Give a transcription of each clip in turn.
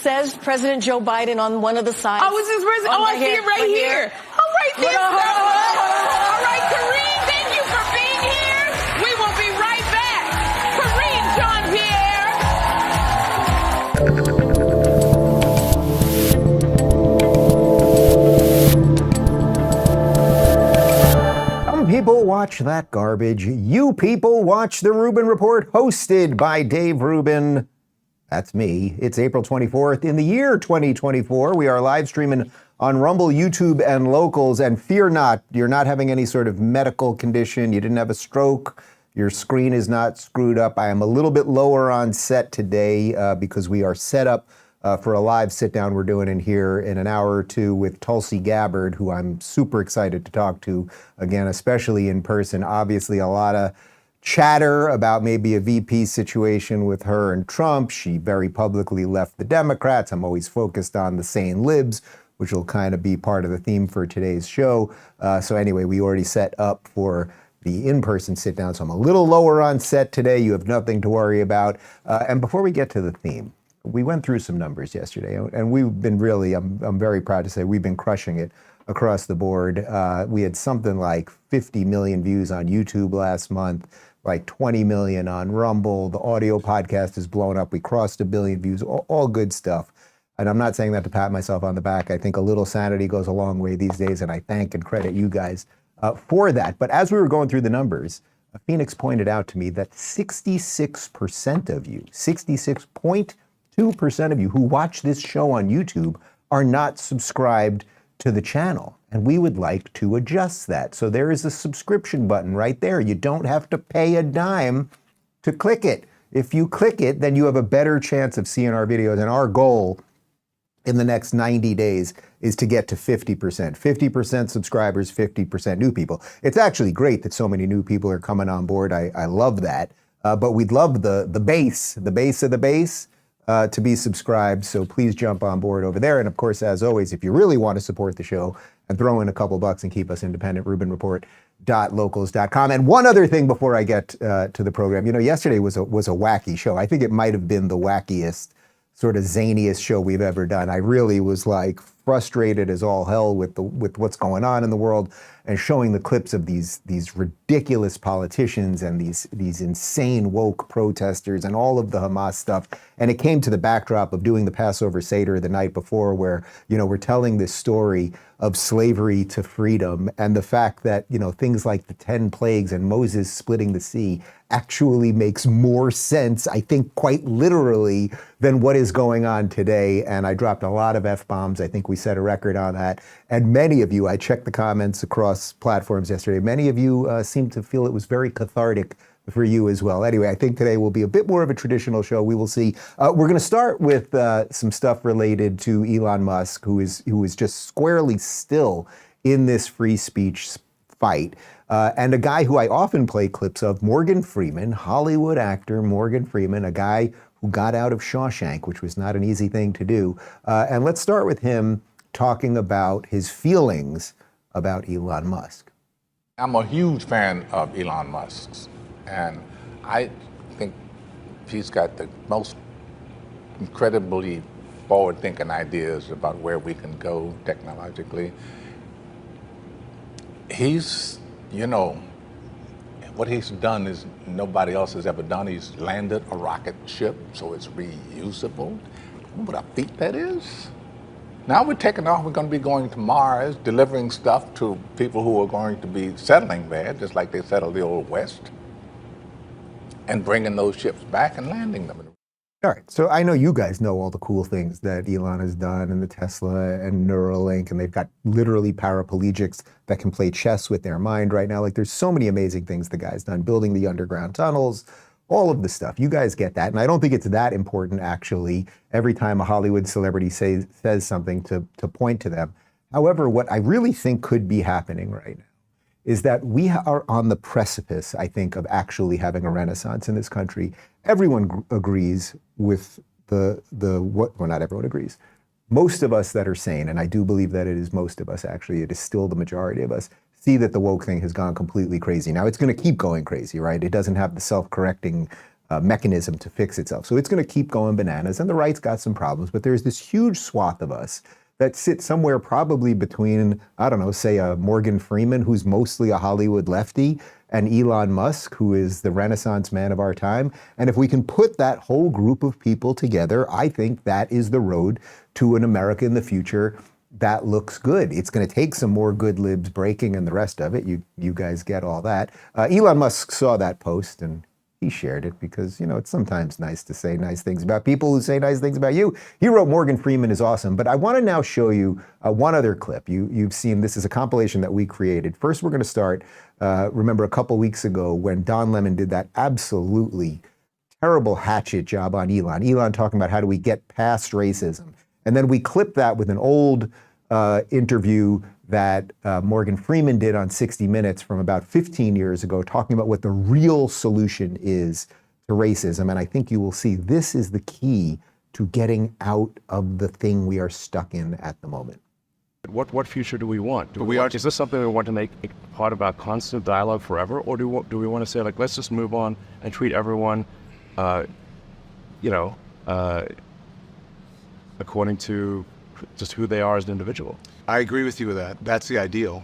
says President Joe Biden on one of the sides. Oh, is this president? Oh, I see it right here. Oh, right there. All right, Karine, thank you for being here. We will be right back. Karine Jean-Pierre. Some people watch that garbage. You people watch the Rubin Report, hosted by Dave Rubin. That's me. It's April 24th in the year 2024. We are live streaming on Rumble, YouTube, and Locals. And fear not, you're not having any sort of medical condition. You didn't have a stroke. Your screen is not screwed up. I am a little bit lower on set today because we are set up for a live sit-down we're doing in here in an hour or two with Tulsi Gabbard, who I'm super excited to talk to, again, especially in person. Obviously, a lot of chatter about maybe a VP situation with her and Trump. She very publicly left the Democrats. I'm always focused on the sane libs, which will kind of be part of the theme for today's show. So anyway, we already set up for the in-person sit-down, so I'm a little lower on set today. You have nothing to worry about. And before we get to the theme, we went through some numbers yesterday, and we've been really, I'm very proud to say, we've been crushing it across the board. We had something like 50 million views on YouTube last month, like 20 million on Rumble. The audio podcast is blown up. We crossed 1 billion views, all good stuff. And I'm not saying that to pat myself on the back. I think a little sanity goes a long way these days, and I thank and credit you guys for that. But as we were going through the numbers, Phoenix pointed out to me that 66% of you, 66.2% of you who watch this show on YouTube are not subscribed to the channel. And we would like to adjust that. So there is a subscription button right there. You don't have to pay a dime to click it. If you click it, then you have a better chance of seeing our videos. And our goal in the next 90 days is to get to 50%. 50% subscribers, 50% new people. It's actually great that so many new people are coming on board. I love that. But we'd love the base of the base to be subscribed. So please jump on board over there. And of course, as always, if you really want to support the show and throw in a couple bucks and keep us independent, rubinreport.locals.com. And one other thing before I get to the program, you know, yesterday was a wacky show. I think it might have been the wackiest, sort of zaniest show we've ever done. I really was like frustrated as all hell with what's going on in the world, and showing the clips of these ridiculous politicians and these insane woke protesters and all of the Hamas stuff. And it came to the backdrop of doing the Passover Seder the night before, where, you know, we're telling this story of slavery to freedom, and the fact that, you know, things like the 10 plagues and Moses splitting the sea actually makes more sense, I think, quite literally, than what is going on today. And I dropped a lot of F-bombs. I think we set a record on that. And many of you, I checked the comments across platforms yesterday, many of you seemed to feel it was very cathartic for you as well. Anyway, I think today will be a bit more of a traditional show. We will see. We're going to start with some stuff related to Elon Musk, who is just squarely still in this free speech fight. And a guy who I often play clips of, Morgan Freeman, Hollywood actor Morgan Freeman, a guy who got out of Shawshank, which was not an easy thing to do. And let's start with him talking about his feelings about Elon Musk. I'm a huge fan of Elon Musk's, and I think he's got the most incredibly forward-thinking ideas about where we can go technologically. He's, you know, what he's done is nobody else has ever done. He's landed a rocket ship, so it's reusable. What a feat that is. Now we're taking off, we're going to be going to Mars, delivering stuff to people who are going to be settling there, just like they settled the Old West, and bringing those ships back and landing them. All right, so I know you guys know all the cool things that Elon has done, and the Tesla and Neuralink, and they've got literally paraplegics that can play chess with their mind right now. Like, there's so many amazing things the guy's done, building the underground tunnels, all of the stuff. You guys get that. And I don't think it's that important, actually, every time a Hollywood celebrity says something to point to them. However, what I really think could be happening right now is that we are on the precipice, I think, of actually having a renaissance in this country. Everyone agrees with well, not everyone agrees. Most of us that are sane, and I do believe that it is most of us, actually, it is still the majority of us, see that the woke thing has gone completely crazy. Now, it's going to keep going crazy, right? It doesn't have the self-correcting mechanism to fix itself. So it's going to keep going bananas, and the right's got some problems, but there's this huge swath of us that sit somewhere probably between, I don't know, say a Morgan Freeman, who's mostly a Hollywood lefty, and Elon Musk, who is the Renaissance man of our time. And if we can put that whole group of people together, I think that is the road to an America in the future that looks good. It's going to take some more good libs breaking and the rest of it. You guys get all that. Elon Musk saw that post and he shared it because, you know, it's sometimes nice to say nice things about people who say nice things about you. He wrote Morgan Freeman is awesome, but I want to now show you one other clip. You've seen, this is a compilation that we created. First, we're going to start, remember a couple weeks ago when Don Lemon did that absolutely terrible hatchet job on Elon. Elon talking about how do we get past racism. And then we clipped that with an old interview that Morgan Freeman did on 60 Minutes from about 15 years ago, talking about what the real solution is to racism. And I think you will see this is the key to getting out of the thing we are stuck in at the moment. What future do we want? Is this something we want to make part of our constant dialogue forever? Or do we want to say, like, let's just move on and treat everyone, according to just who they are as an individual? I agree with you with that. That's the ideal.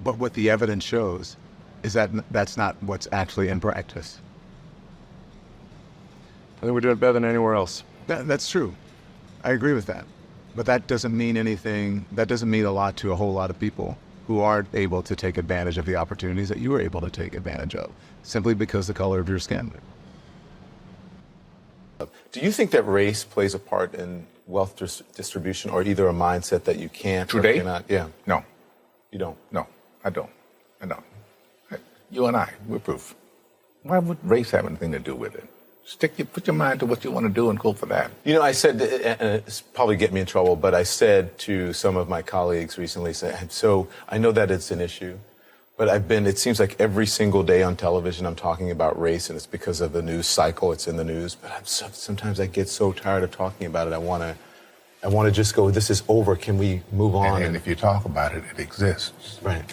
But what the evidence shows is that that's not what's actually in practice. I think we're doing better than anywhere else. That's true. I agree with that. But that doesn't mean anything. That doesn't mean a lot to a whole lot of people who aren't able to take advantage of the opportunities that you were able to take advantage of, simply because of the color of your skin. Do you think that race plays a part in wealth distribution, or either a mindset that you can't Today? or cannot? Yeah. No. You don't? No, I don't. You and I, we're proof. Why would race have anything to do with it? Put your mind to what you want to do and go for that. You know, I said, and it's probably get me in trouble, but I said to some of my colleagues recently, so I know that it's an issue, but it seems like every single day on television I'm talking about race, and it's because of the news cycle, it's in the news, but sometimes I get so tired of talking about it, I want to just go, this is over, can we move on? And if you talk about it, it exists. Right.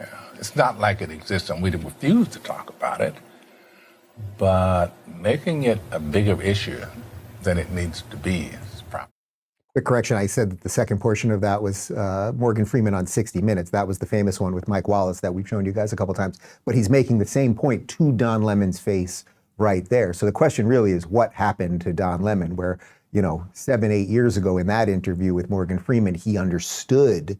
Yeah. It's not like it exists and we refuse to talk about it, but making it a bigger issue than it needs to be is proper. Quick correction, I said that the second portion of that was Morgan Freeman on 60 Minutes. That was the famous one with Mike Wallace that we've shown you guys a couple times. But he's making the same point to Don Lemon's face right there. So the question really is what happened to Don Lemon, where, 7, 8 years ago in that interview with Morgan Freeman, he understood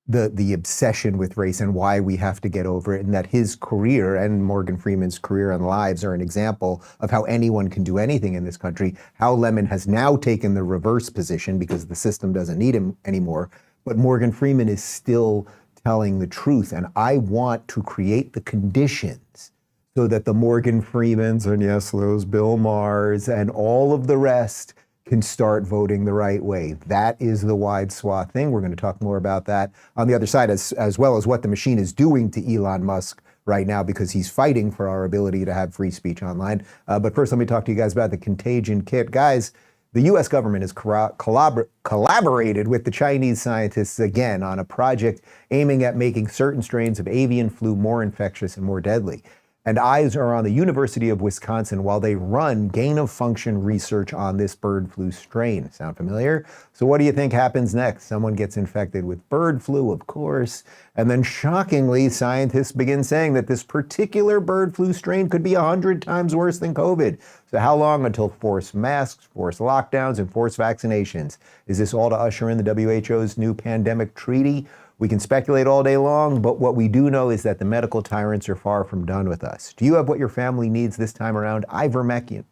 the obsession with race and why we have to get over it, and that his career and Morgan Freeman's career and lives are an example of how anyone can do anything in this country. How Lemon has now taken the reverse position because the system doesn't need him anymore, but Morgan Freeman is still telling the truth. And I want to create the conditions so that the Morgan Freemans and yes, those Bill Mahrs and all of the rest can start voting the right way. That is the wide swath thing. We're going to talk more about that on the other side, as well as what the machine is doing to Elon Musk right now, because he's fighting for our ability to have free speech online. But first, let me talk to you guys about the contagion kit. Guys, the U.S. government has collaborated with the Chinese scientists again on a project aiming at making certain strains of avian flu more infectious and more deadly. And eyes are on the University of Wisconsin while they run gain-of-function research on this bird flu strain. Sound familiar? So what do you think happens next? Someone gets infected with bird flu, of course, and then shockingly, scientists begin saying that this particular bird flu strain could be 100 times worse than COVID. So how long until forced masks, forced lockdowns, and forced vaccinations? Is this all to usher in the WHO's new pandemic treaty? We can speculate all day long, but what we do know is that the medical tyrants are far from done with us. Do you have what your family needs this time around? Ivermectin,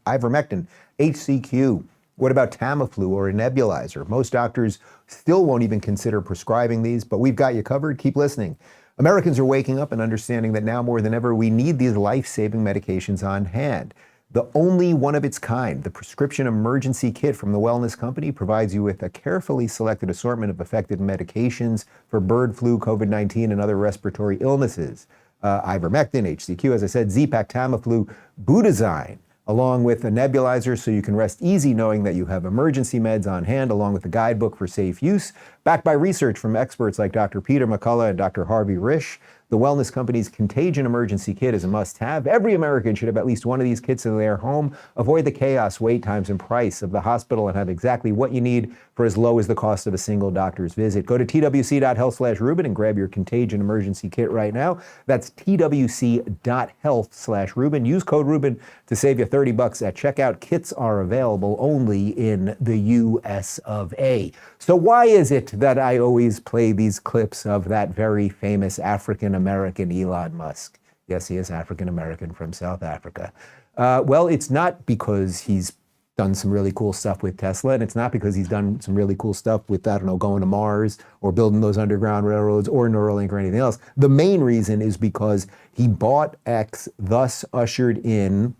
HCQ. What about Tamiflu or a nebulizer? Most doctors still won't even consider prescribing these, but we've got you covered. Keep listening. Americans are waking up and understanding that now more than ever, we need these life-saving medications on hand. The only one of its kind, the prescription emergency kit from the Wellness Company, provides you with a carefully selected assortment of effective medications for bird flu, COVID-19, and other respiratory illnesses. Ivermectin, HCQ, as I said, Z-Pak, Tamiflu, Budesine, along with a nebulizer so you can rest easy knowing that you have emergency meds on hand, along with a guidebook for safe use, backed by research from experts like Dr. Peter McCullough and Dr. Harvey Risch. The wellness company's Contagion Emergency Kit is a must-have. Every American should have at least one of these kits in their home. Avoid the chaos, wait times, and price of the hospital and have exactly what you need for as low as the cost of a single doctor's visit. Go to twc.health/Rubin and grab your Contagion Emergency Kit right now. That's twc.health/Rubin. Use code Rubin to save you $30 at checkout. Kits are available only in the US of A. So why is it that I always play these clips of that very famous African-American Elon Musk? Yes, he is African-American from South Africa. Well, it's not because he's done some really cool stuff with Tesla, and it's not because he's done some really cool stuff with, I don't know, going to Mars or building those underground railroads or Neuralink or anything else. The main reason is because he bought X, thus ushered in,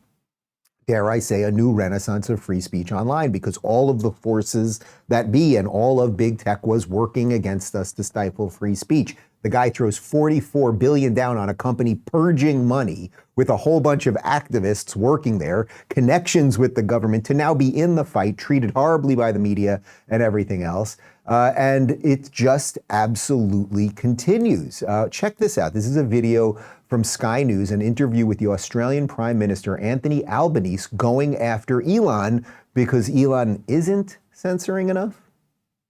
dare I say, a new renaissance of free speech online, because all of the forces that be and all of big tech was working against us to stifle free speech. The guy throws $44 billion down on a company purging money with a whole bunch of activists working there, connections with the government, to now be in the fight, treated horribly by the media and everything else. And it just absolutely continues. Check this out. This is a video from Sky News, an interview with the Australian Prime Minister Anthony Albanese going after Elon because Elon isn't censoring enough.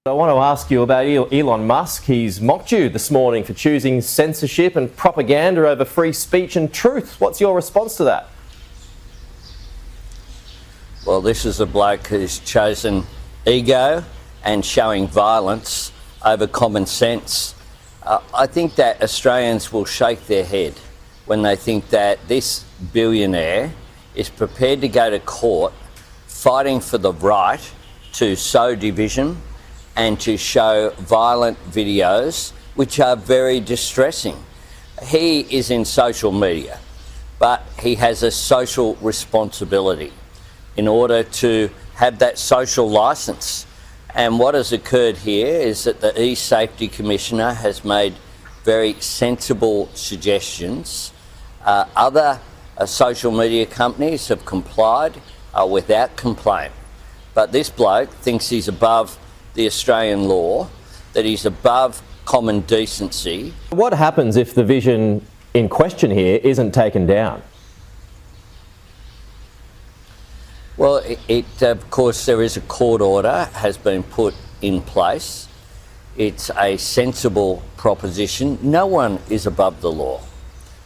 I want to ask you about Elon Musk. He's mocked you this morning for choosing censorship and propaganda over free speech and truth. What's your response to that? Well, this is a bloke who's chosen ego and showing violence over common sense. I think that Australians will shake their head when they think that this billionaire is prepared to go to court fighting for the right to sow division and to show violent videos, which are very distressing. He is in social media, but he has a social responsibility in order to have that social licence. And what has occurred here is that the E-Safety Commissioner has made very sensible suggestions. Other social media companies have complied without complaint. But this bloke thinks he's above the Australian law, that he's above common decency. What happens if the vision in question here isn't taken down? Well, of course, there is a court order has been put in place. It's a sensible proposition. No one is above the law.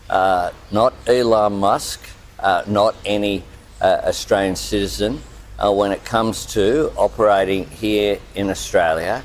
Not Elon Musk, not any Australian citizen. When it comes to operating here in Australia.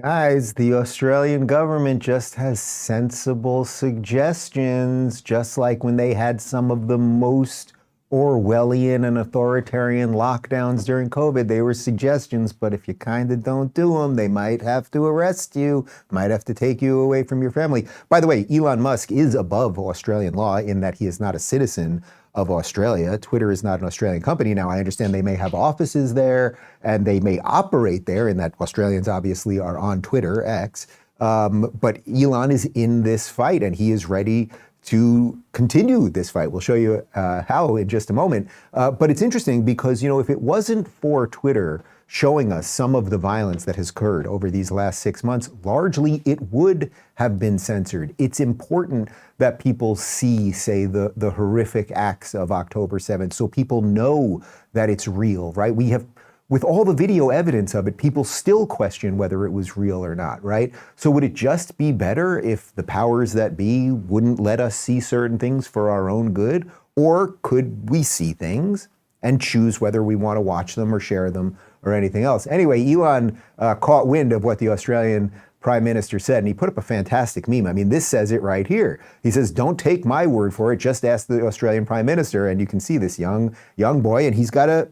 Guys, the Australian government just has sensible suggestions, just like when they had some of the most Orwellian and authoritarian lockdowns during COVID. They were suggestions, but if you kind of don't do them, they might have to arrest you, might have to take you away from your family. By the way, Elon Musk is above Australian law in that he is not a citizen of Australia. Twitter is not an Australian company. Now, I understand they may have offices there and they may operate there, in that Australians obviously are on Twitter, X. But Elon is in this fight and he is ready to continue this fight. We'll show you how in just a moment. But it's interesting because, you know, if it wasn't for Twitter showing us some of the violence that has occurred over these last 6 months, largely it would have been censored. It's important that people see, say, the horrific acts of October 7th, so people know that it's real, right? We have, with all the video evidence of it, people still question whether it was real or not, right? So would it just be better if the powers that be wouldn't let us see certain things for our own good? Or could we see things and choose whether we want to watch them or share them or anything else? Anyway, Elon caught wind of what the Australian Prime Minister said, and he put up a fantastic meme. I mean, this says it right here. He says, "Don't take my word for it, just ask the Australian Prime Minister." And you can see this young boy, and he's got a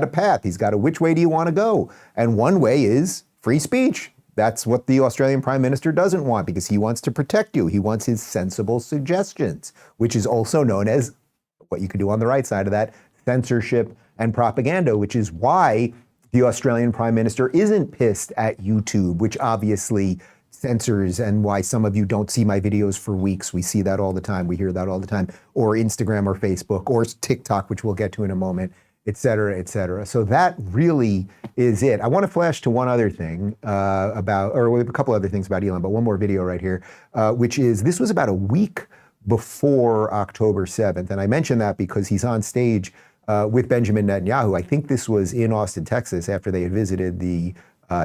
path. He's got a which way do you want to go? And one way is free speech. That's what the Australian Prime Minister doesn't want, because he wants to protect you. He wants his sensible suggestions, which is also known as what you could do on the right side of that, censorship and propaganda, which is why the Australian Prime Minister isn't pissed at YouTube, which obviously censors, and why some of you don't see my videos for weeks. We see that all the time. We hear that all the time. Or Instagram or Facebook or TikTok, which we'll get to in a moment, et cetera, et cetera. So that really is it. I want to flash to one other thing we have a couple other things about Elon, but one more video right here, which is, this was about a week before October 7th. And I mention that because he's on stage with Benjamin Netanyahu. I think this was in Austin, Texas, after they had visited the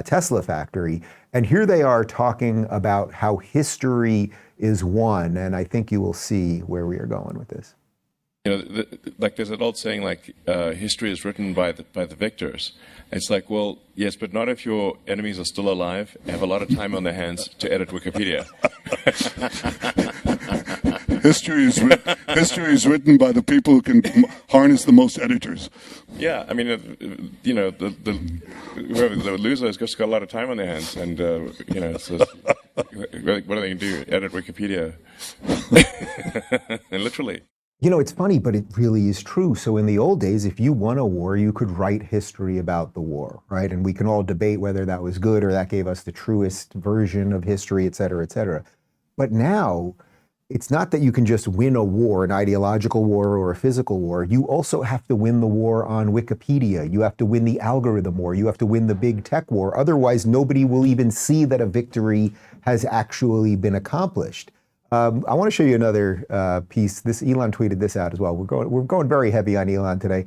Tesla factory. And here they are talking about how history is won. And I think you will see where we are going with this. You know, like there's an old saying, like history is written by the victors. It's like, well, yes, but not if your enemies are still alive, have a lot of time on their hands to edit Wikipedia. History is written by the people who can harness the most editors. Yeah, I mean, you know, whoever the loser has just got a lot of time on their hands, and you know, it's just, what are they going to do? Edit Wikipedia, and literally. You know, it's funny, but it really is true. So in the old days, if you won a war, you could write history about the war, right? And we can all debate whether that was good or that gave us the truest version of history, et cetera, et cetera. But now, it's not that you can just win a war, an ideological war or a physical war. You also have to win the war on Wikipedia. You have to win the algorithm war. You have to win the big tech war. Otherwise, nobody will even see that a victory has actually been accomplished. I want to show you another piece. Elon tweeted this out as well. We're going very heavy on Elon today.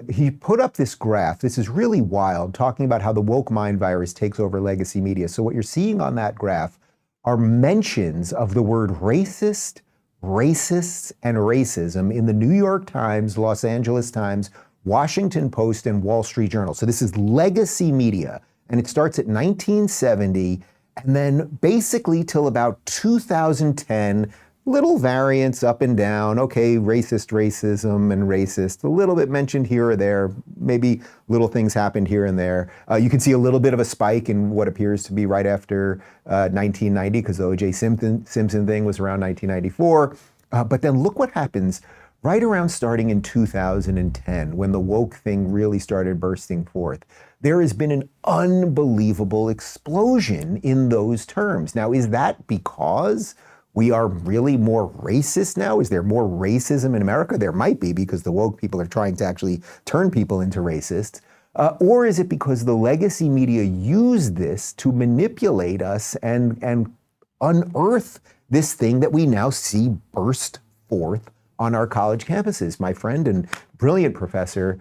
He put up this graph. This is really wild, talking about how the woke mind virus takes over legacy media. So what you're seeing on that graph are mentions of the word racist, racists, and racism in the New York Times, Los Angeles Times, Washington Post, and Wall Street Journal. So this is legacy media, and it starts at 1970, and then basically till about 2010, little variants up and down. Okay, racist, racism, and racist. A little bit mentioned here or there. Maybe little things happened here and there. You can see a little bit of a spike in what appears to be right after 1990, because the O.J. Simpson thing was around 1994. But then look what happens right around starting in 2010, when the woke thing really started bursting forth. There has been an unbelievable explosion in those terms. Now, is that because we are really more racist now? Is there more racism in America? There might be, because the woke people are trying to actually turn people into racists. Or is it because the legacy media use this to manipulate us and unearth this thing that we now see burst forth on our college campuses? My friend and brilliant professor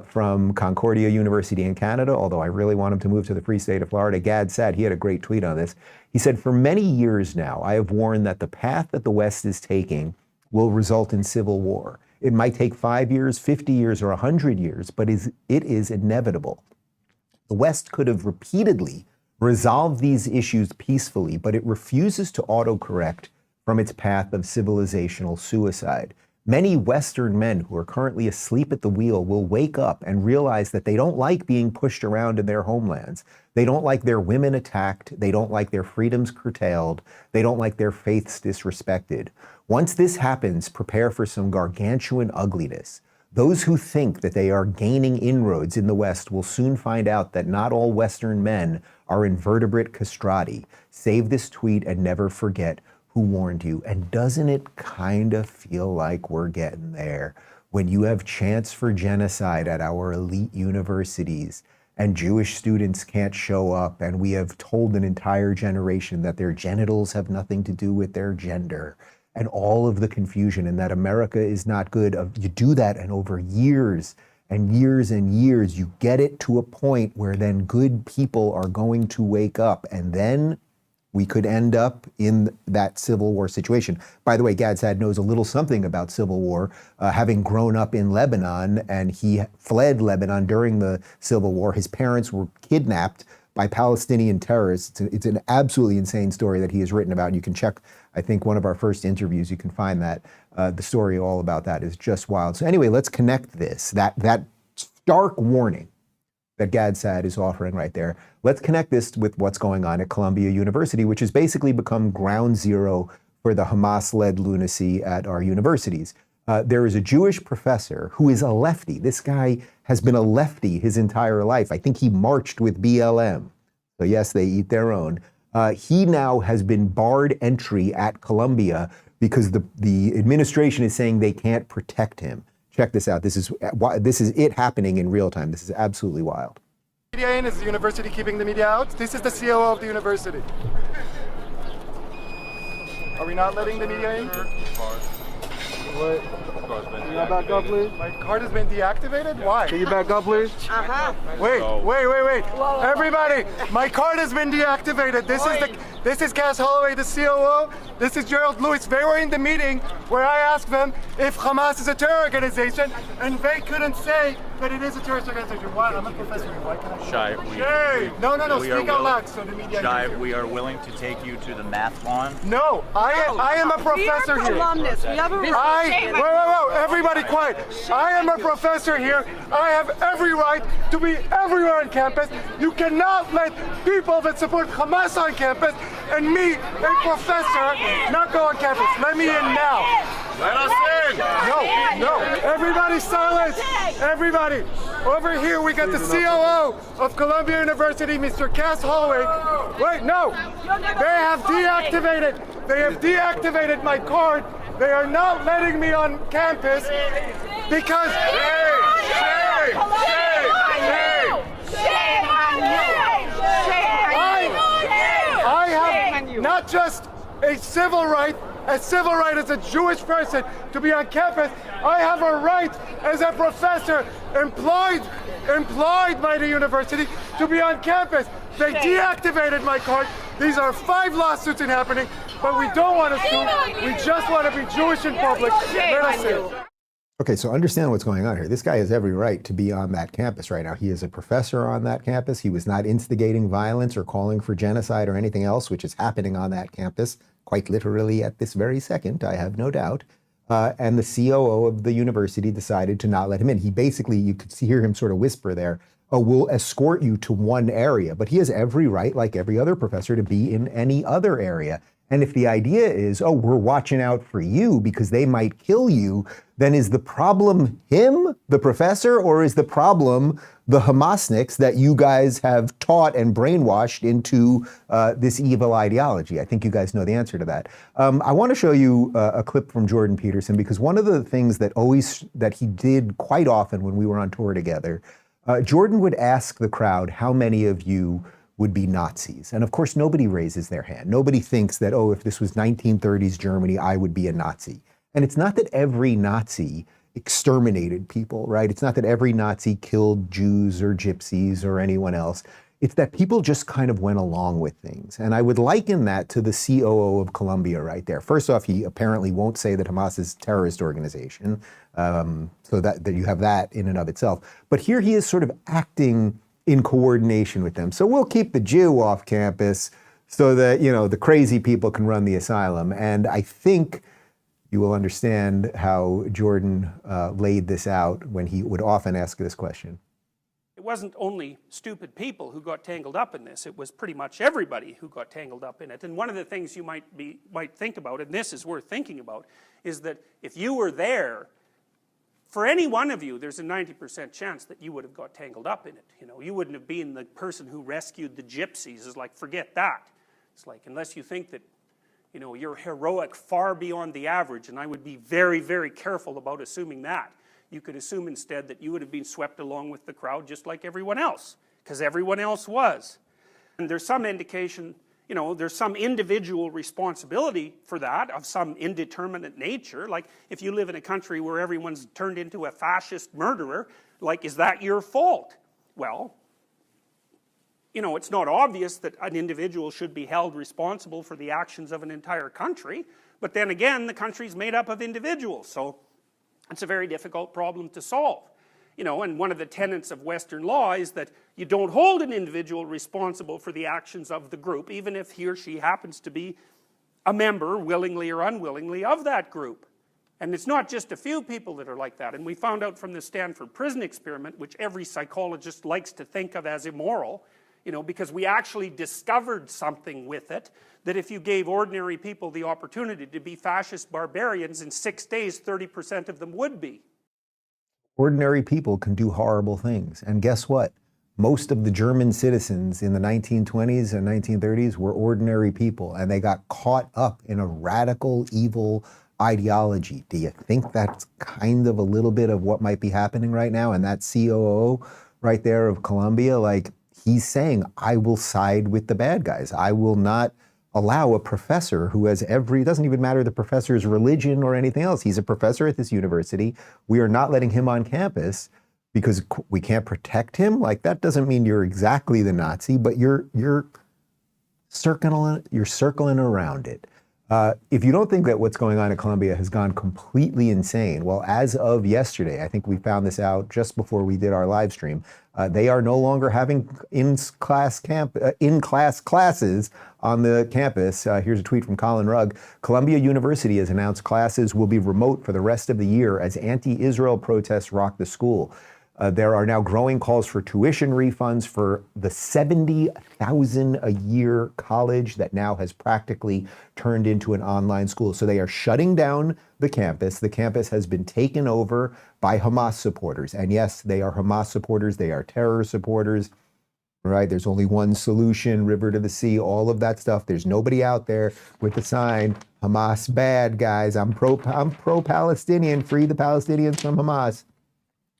from Concordia University in Canada, although I really want him to move to the free state of Florida, Gad Saad, he had a great tweet on this. He said, "For many years now, I have warned that the path that the West is taking will result in civil war. It might take 5 years, 50 years, or 100 years, but it is inevitable. The West could have repeatedly resolved these issues peacefully, but it refuses to autocorrect from its path of civilizational suicide. Many Western men who are currently asleep at the wheel will wake up and realize that they don't like being pushed around in their homelands. They don't like their women attacked. They don't like their freedoms curtailed. They don't like their faiths disrespected. Once this happens, prepare for some gargantuan ugliness. Those who think that they are gaining inroads in the West will soon find out that not all Western men are invertebrate castrati. Save this tweet and never forget who warned you." And doesn't it kind of feel like we're getting there? When you have chants for genocide at our elite universities and Jewish students can't show up, and we have told an entire generation that their genitals have nothing to do with their gender, and all of the confusion, and that America is not good. You do that, and over years and years and years, you get it to a point where then good people are going to wake up, and then we could end up in that civil war situation. By the way, Gad Saad knows a little something about civil war, having grown up in Lebanon, and he fled Lebanon during the civil war. His parents were kidnapped by Palestinian terrorists. It's an absolutely insane story that he has written about. You can check, I think, one of our first interviews. You can find that. The story all about that is just wild. So anyway, let's connect this, that stark warning that Gad Saad is offering right there. Let's connect this with what's going on at Columbia University, which has basically become ground zero for the Hamas-led lunacy at our universities. There is a Jewish professor who is a lefty. This guy has been a lefty his entire life. I think he marched with BLM. So yes, they eat their own. He now has been barred entry at Columbia because the administration is saying they can't protect him. Check this out. This is it happening in real time. This is absolutely wild. Media in, is the university keeping the media out? This is the COO of the university. Are we not letting the media in? What? Can you back up, please? My card has been deactivated? Why? Can you back up, please? Wait. Everybody, my card has been deactivated. This is Cass Holloway, the COO. This is Gerald Lewis. They were in the meeting where I asked them if Hamas is a terror organization, and they couldn't say that it is a terrorist organization. Why? I'm a professor. Why can I? Shai, No. Speak out loud so the media. Shai, we are willing to take you to the math lawn. No, I am a professor here. We have a right. Wait, everybody quiet. I am a professor here. I have every right to be everywhere on campus. You cannot let people that support Hamas on campus and me, a professor, not go on campus. Let me in now. Let us in. No. Everybody silence. Everybody. Over here we got the COO of Columbia University, Mr. Cass Holloway. Wait, no. They have deactivated my card. They are not letting me on campus because I have not just a civil right as a Jewish person to be on campus. I have a right as a professor employed by the university to be on campus. They deactivated my card. These are 5 lawsuits happening, but we don't want to sue. We just want to be Jewish in public. Let us in. Okay, so understand what's going on here. This guy has every right to be on that campus right now. He is a professor on that campus. He was not instigating violence or calling for genocide or anything else, which is happening on that campus, quite literally at this very second, I have no doubt. And the COO of the university decided to not let him in. He basically, you could hear him sort of whisper there, oh, we'll escort you to one area. But he has every right, like every other professor, to be in any other area. And if the idea is, oh, we're watching out for you because they might kill you, then is the problem him, the professor, or is the problem the Hamasniks that you guys have taught and brainwashed into this evil ideology? I think you guys know the answer to that. I want to show you a clip from Jordan Peterson, because one of the things that he did quite often when we were on tour together, Jordan would ask the crowd, how many of you would be Nazis? And of course, nobody raises their hand. Nobody thinks that, oh, if this was 1930s Germany, I would be a Nazi. And it's not that every Nazi exterminated people, right? It's not that every Nazi killed Jews or gypsies or anyone else. It's that people just kind of went along with things. And I would liken that to the COO of Columbia right there. First off, he apparently won't say that Hamas is a terrorist organization, so that you have that in and of itself. But here he is sort of acting in coordination with them. So we'll keep the Jew off campus so that, the crazy people can run the asylum. And I think you will understand how Jordan laid this out when he would often ask this question. It wasn't only stupid people who got tangled up in this. It was pretty much everybody who got tangled up in it. And one of the things you might think about, and this is worth thinking about, is that if you were there, for any one of you, there's a 90% chance that you would have got tangled up in it. You wouldn't have been the person who rescued the gypsies. It's like, forget that. It's like, unless you think that, you're heroic far beyond the average, and I would be very, very careful about assuming that. You could assume instead that you would have been swept along with the crowd just like everyone else, because everyone else was. And there's some indication, there's some individual responsibility for that, of some indeterminate nature. Like, if you live in a country where everyone's turned into a fascist murderer, like, is that your fault? Well, it's not obvious that an individual should be held responsible for the actions of an entire country, but then again, the country's made up of individuals, so it's a very difficult problem to solve. And one of the tenets of Western law is that you don't hold an individual responsible for the actions of the group, even if he or she happens to be a member, willingly or unwillingly, of that group. And it's not just a few people that are like that. And we found out from the Stanford prison experiment, which every psychologist likes to think of as immoral, because we actually discovered something with it, that if you gave ordinary people the opportunity to be fascist barbarians, in 6 days, 30% of them would be. Ordinary people can do horrible things. And guess what? Most of the German citizens in the 1920s and 1930s were ordinary people, and they got caught up in a radical, evil ideology. Do you think that's kind of a little bit of what might be happening right now? And that COO right there of Columbia, like, he's saying, I will side with the bad guys. I will not allow a professor who has it doesn't even matter the professor's religion or anything else. He's a professor at this university. We are not letting him on campus because we can't protect him. Like, that doesn't mean you're exactly the Nazi, but you're circling around it. If you don't think that what's going on at Columbia has gone completely insane, well, as of yesterday, I think we found this out just before we did our live stream, they are no longer having in-class classes on the campus. Here's a tweet from Colin Rugg. Columbia University has announced classes will be remote for the rest of the year as anti-Israel protests rock the school. There are now growing calls for tuition refunds for the $70,000 a year college that now has practically turned into an online school. So they are shutting down the campus. The campus has been taken over by Hamas supporters. And yes, they are Hamas supporters. They are terror supporters, right? There's only one solution, river to the sea, all of that stuff. There's nobody out there with the sign, Hamas bad, guys. I'm pro-Palestinian, free the Palestinians from Hamas.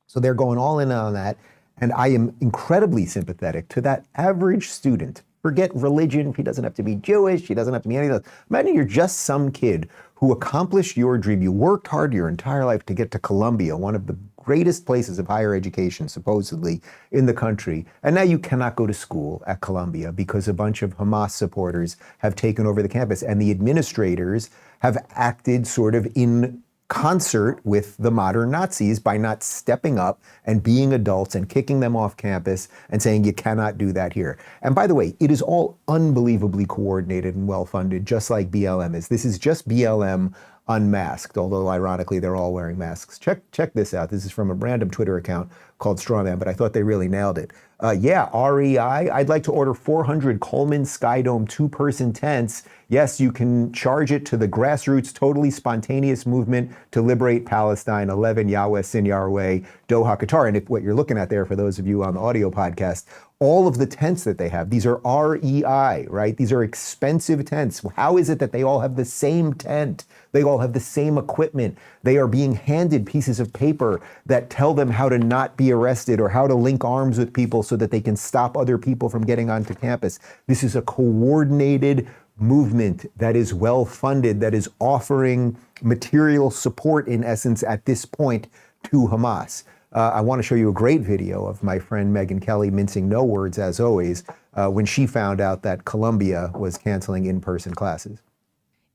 So they're going all in on that. And I am incredibly sympathetic to that average student. Forget religion. He doesn't have to be Jewish. He doesn't have to be anything else. Imagine you're just some kid who accomplished your dream. You worked hard your entire life to get to Columbia, one of the greatest places of higher education, supposedly, in the country. And now you cannot go to school at Columbia because a bunch of Hamas supporters have taken over the campus. And the administrators have acted sort of in concert with the modern Nazis by not stepping up and being adults and kicking them off campus and saying you cannot do that here. And by the way, it is all unbelievably coordinated and well-funded, just like BLM is. This is just BLM unmasked, although ironically they're all wearing masks. Check this out. This is from a random Twitter account called Strawman, but I thought they really nailed it. REI, I'd like to order 400 Coleman Skydome two-person tents. Yes, you can charge it to the grassroots, totally spontaneous movement to liberate Palestine, 11 Yahweh Sin Yahweh, Doha, Qatar. And if what you're looking at there, for those of you on the audio podcast, all of the tents that they have, these are REI, right? These are expensive tents. How is it that they all have the same tent? They all have the same equipment. They are being handed pieces of paper that tell them how to not be arrested or how to link arms with people so that they can stop other people from getting onto campus. This is a coordinated movement that is well-funded, that is offering material support, in essence, at this point, to Hamas. I want to show you a great video of my friend Megyn Kelly, mincing no words as always, when she found out that Columbia was canceling in-person classes.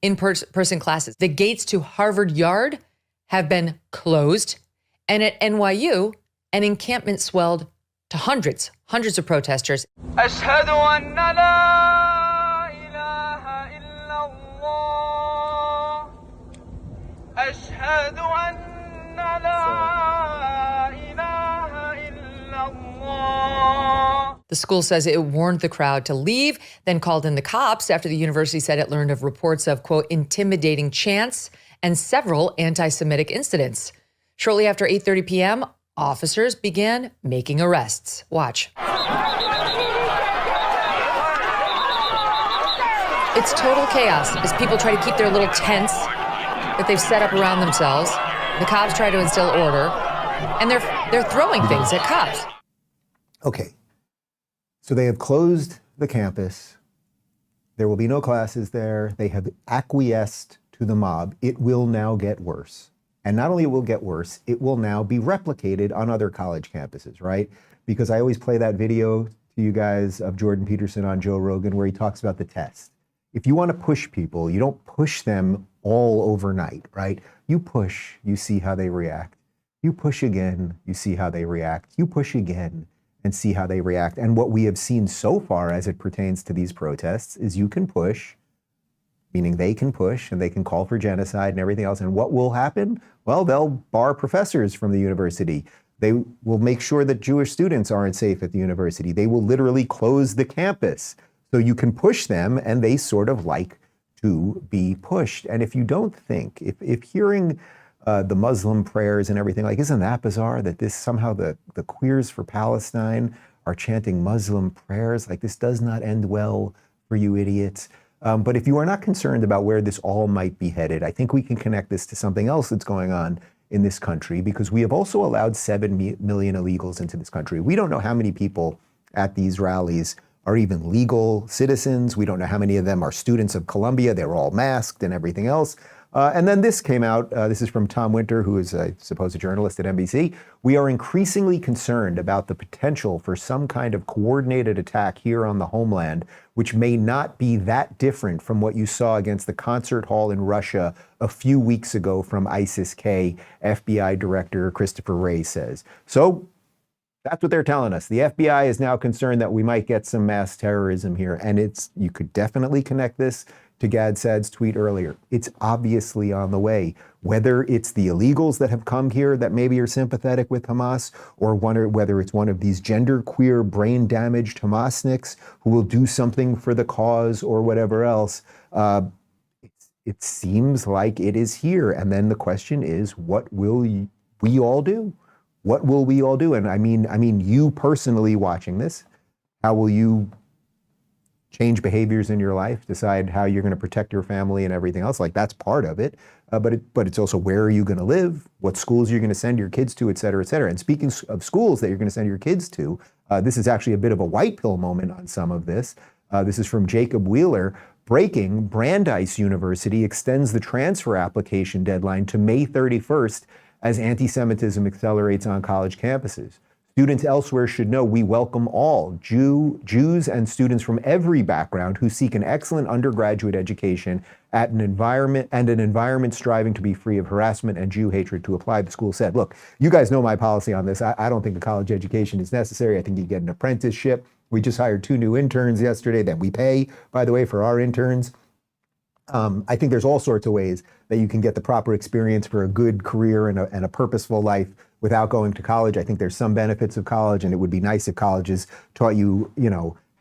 In-person classes. The gates to Harvard Yard have been closed. And at NYU, an encampment swelled to hundreds of protesters. أشهد أن لا إله إلا الله أشهد أن لا إله إلا الله. The school says it warned the crowd to leave, then called in the cops after the university said it learned of reports of, quote, intimidating chants and several anti-Semitic incidents. Shortly after 8:30 p.m., officers began making arrests. Watch. It's total chaos as people try to keep their little tents that they've set up around themselves. The cops try to instill order, and they're throwing things at cops. Okay. So they have closed the campus. There will be no classes there. They have acquiesced to the mob. It will now get worse. And not only will it get worse, it will now be replicated on other college campuses, right? Because I always play that video to you guys of Jordan Peterson on Joe Rogan where he talks about the test. If you want to push people, you don't push them all overnight, right? You push, you see how they react. You push again, you see how they react. You push again and see how they react. And what we have seen so far as it pertains to these protests is you can push, meaning they can push and they can call for genocide and everything else. And what will happen? Well, they'll bar professors from the university. They will make sure that Jewish students aren't safe at the university. They will literally close the campus. So you can push them and they sort of like to be pushed. And if you don't think, if hearing the Muslim prayers and everything, like, isn't that bizarre that this somehow the Queers for Palestine are chanting Muslim prayers? Like, this does not end well for you idiots. But if you are not concerned about where this all might be headed, I think we can connect this to something else that's going on in this country, because we have also allowed 7 million illegals into this country. We don't know how many people at these rallies are even legal citizens. We don't know how many of them are students of Columbia. They're all masked and everything else. And then this came out. This is from Tom Winter, who is, I suppose, a journalist at NBC. We are increasingly concerned about the potential for some kind of coordinated attack here on the homeland, which may not be that different from what you saw against the concert hall in Russia a few weeks ago from ISIS-K, FBI Director Christopher Wray says. So that's what they're telling us. The FBI is now concerned that we might get some mass terrorism here. And you could definitely connect this to Gad Saad's tweet earlier. It's obviously on the way. Whether it's the illegals that have come here that maybe are sympathetic with Hamas, or whether it's one of these genderqueer, brain-damaged Hamasniks who will do something for the cause or whatever else, it seems like it is here. And then the question is, what will we all do? What will we all do? And I mean, you personally watching this, how will you change behaviors in your life, decide how you're going to protect your family and everything else? Like, that's part of it. But it's also, where are you going to live? What schools you're going to send your kids to, et cetera, et cetera. And speaking of schools that you're going to send your kids to, this is actually a bit of a white pill moment on some of this. This is from Jacob Wheeler. Breaking: Brandeis University extends the transfer application deadline to May 31st as anti-Semitism accelerates on college campuses. Students elsewhere should know we welcome all Jews and students from every background who seek an excellent undergraduate education at an environment striving to be free of harassment and Jew hatred to apply, the school said. Look, you guys know my policy on this. I don't think a college education is necessary. I think you get an apprenticeship. We just hired 2 new interns yesterday that we pay, by the way, for our interns. I think there's all sorts of ways that you can get the proper experience for a good career and a purposeful life without going to college. I think there's some benefits of college, and it would be nice if colleges taught you,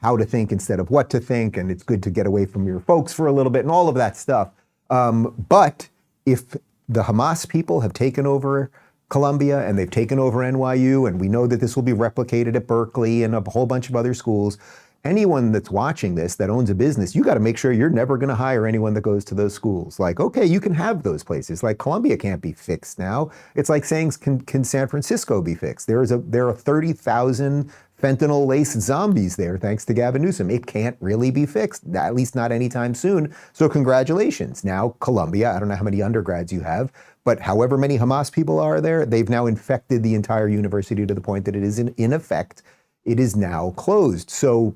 how to think instead of what to think, and it's good to get away from your folks for a little bit and all of that stuff. But if the Hamas people have taken over Columbia and they've taken over NYU, and we know that this will be replicated at Berkeley and a whole bunch of other schools, anyone that's watching this that owns a business, you got to make sure you're never going to hire anyone that goes to those schools. Like, okay, you can have those places. Like, Columbia can't be fixed now. It's like saying, can San Francisco be fixed? There are 30,000 fentanyl-laced zombies there, thanks to Gavin Newsom. It can't really be fixed, at least not anytime soon. So congratulations. Now, Columbia, I don't know how many undergrads you have, but however many Hamas people are there, they've now infected the entire university to the point that it is, in effect, it is now closed. So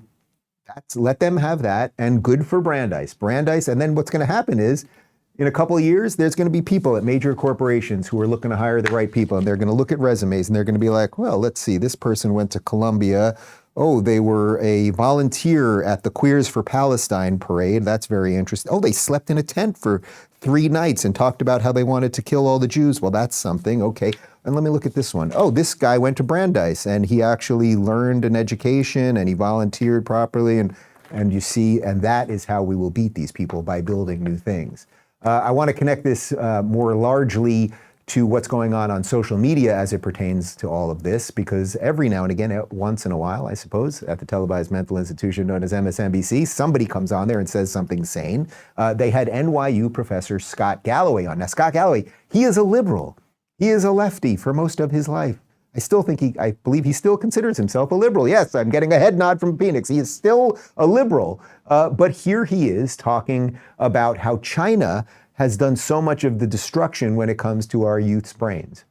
let them have that, and good for Brandeis. And then what's going to happen is, in a couple of years, there's going to be people at major corporations who are looking to hire the right people, and they're going to look at resumes, and they're going to be like, well, let's see, this person went to Columbia. Oh, they were a volunteer at the Queers for Palestine parade. That's very interesting. Oh, they slept in a tent for 3 nights and talked about how they wanted to kill all the Jews. Well, that's something. Okay. And let me look at this one. Oh, this guy went to Brandeis, and he actually learned an education, and he volunteered properly. And you see, and that is how we will beat these people, by building new things. I want to connect this more largely to what's going on social media as it pertains to all of this, because every now and again, once in a while, I suppose, at the televised mental institution known as MSNBC, somebody comes on there and says something sane. They had NYU professor Scott Galloway on. Now, Scott Galloway, he is a liberal. He is a lefty for most of his life. I believe he still considers himself a liberal. Yes, I'm getting a head nod from Phoenix. He is still a liberal. But here he is talking about how China has done so much of the destruction when it comes to our youth's brains.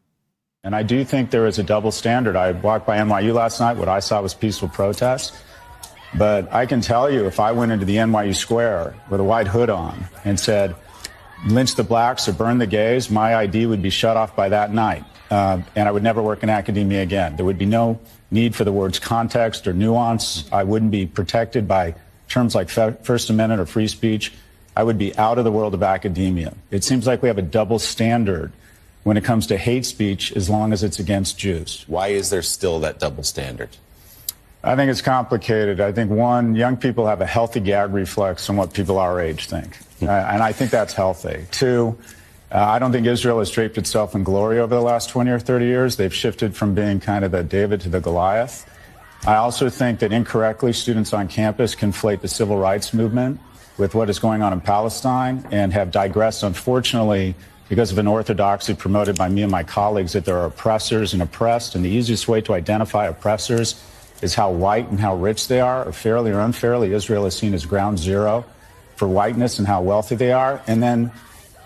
And I do think there is a double standard. I walked by NYU last night. What I saw was peaceful protest. But I can tell you, if I went into the NYU square with a white hood on and said, lynch the blacks or burn the gays, my ID would be shut off by that night. And I would never work in academia again. There would be no need for the words context or nuance. I wouldn't be protected by terms like First Amendment or free speech. I would be out of the world of academia. It seems like we have a double standard when it comes to hate speech, as long as it's against Jews. Why is there still that double standard? I think it's complicated. I think, one, young people have a healthy gag reflex on what people our age think. And I think that's healthy. Two, I don't think Israel has draped itself in glory over the last 20 or 30 years. They've shifted from being kind of the David to the Goliath. I also think that incorrectly students on campus conflate the civil rights movement with what is going on in Palestine and have digressed, unfortunately, because of an orthodoxy promoted by me and my colleagues that there are oppressors and oppressed, and the easiest way to identify oppressors is how white and how rich they are, or fairly or unfairly. Israel is seen as ground zero for whiteness and how wealthy they are. And then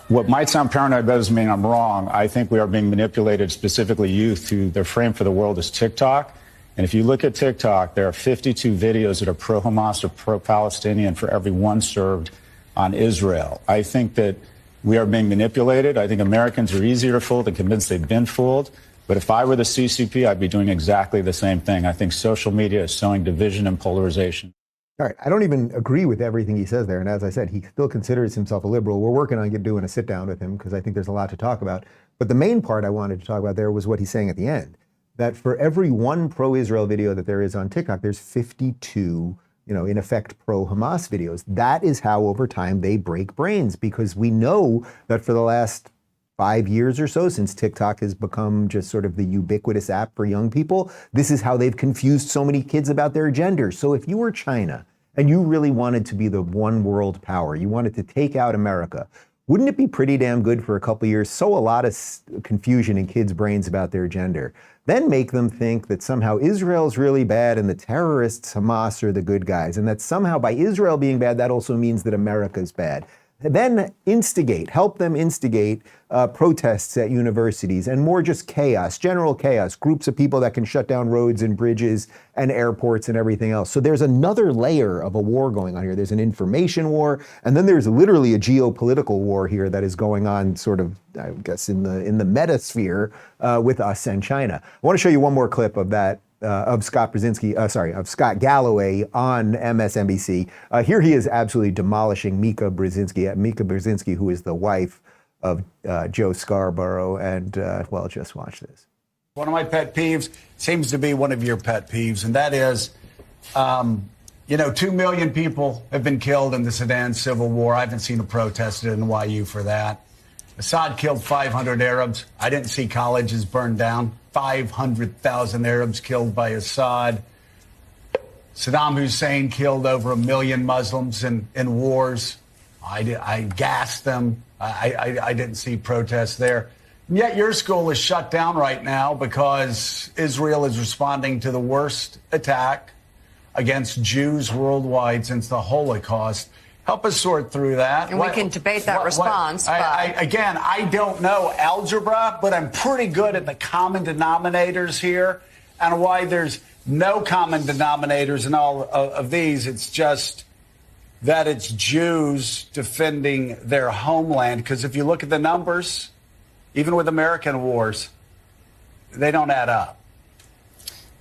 what might sound paranoid but doesn't mean I'm wrong. I think we are being manipulated, specifically youth, who their frame for the world is TikTok. And if you look at TikTok, there are 52 videos that are pro-Hamas or pro-Palestinian for every one served on Israel. I think that we are being manipulated. I think Americans are easier to fool than convinced they've been fooled. But if I were the CCP, I'd be doing exactly the same thing. I think social media is sowing division and polarization. All right. I don't even agree with everything he says there. And as I said, he still considers himself a liberal. We're working on doing a sit down with him because I think there's a lot to talk about. But the main part I wanted to talk about there was what he's saying at the end, that for every one pro-Israel video that there is on TikTok, there's 52, in effect, pro-Hamas videos. That is how over time they break brains, because we know that for the last 5 years or so, since TikTok has become just sort of the ubiquitous app for young people, this is how they've confused so many kids about their gender. So if you were China and you really wanted to be the one world power, you wanted to take out America, wouldn't it be pretty damn good for a couple of years, sow a lot of confusion in kids' brains about their gender, then make them think that somehow Israel's really bad and the terrorists, Hamas, are the good guys, and that somehow by Israel being bad, that also means that America's bad. Then help them instigate protests at universities and more just chaos, general chaos, groups of people that can shut down roads and bridges and airports and everything else. So there's another layer of a war going on here. There's an information war, and then there's literally a geopolitical war here that is going on sort of, I guess, in the metasphere with us and China. I want to show you one more clip of that. Of Scott Galloway on MSNBC. Here he is absolutely demolishing Mika Brzezinski, who is the wife of Joe Scarborough. And, well, just watch this. One of my pet peeves seems to be one of your pet peeves, and that is, 2 million people have been killed in the Sudan civil war. I haven't seen a protest at NYU for that. Assad killed 500 Arabs. I didn't see colleges burned down. 500,000 Arabs killed by Assad. Saddam Hussein killed over 1 million Muslims in wars. I gassed them. I didn't see protests there. And yet your school is shut down right now because Israel is responding to the worst attack against Jews worldwide since the Holocaust. Help us sort through that. And we can debate that response. I don't know algebra, but I'm pretty good at the common denominators here and why there's no common denominators in all of these. It's just that it's Jews defending their homeland. Because if you look at the numbers, even with American wars, they don't add up.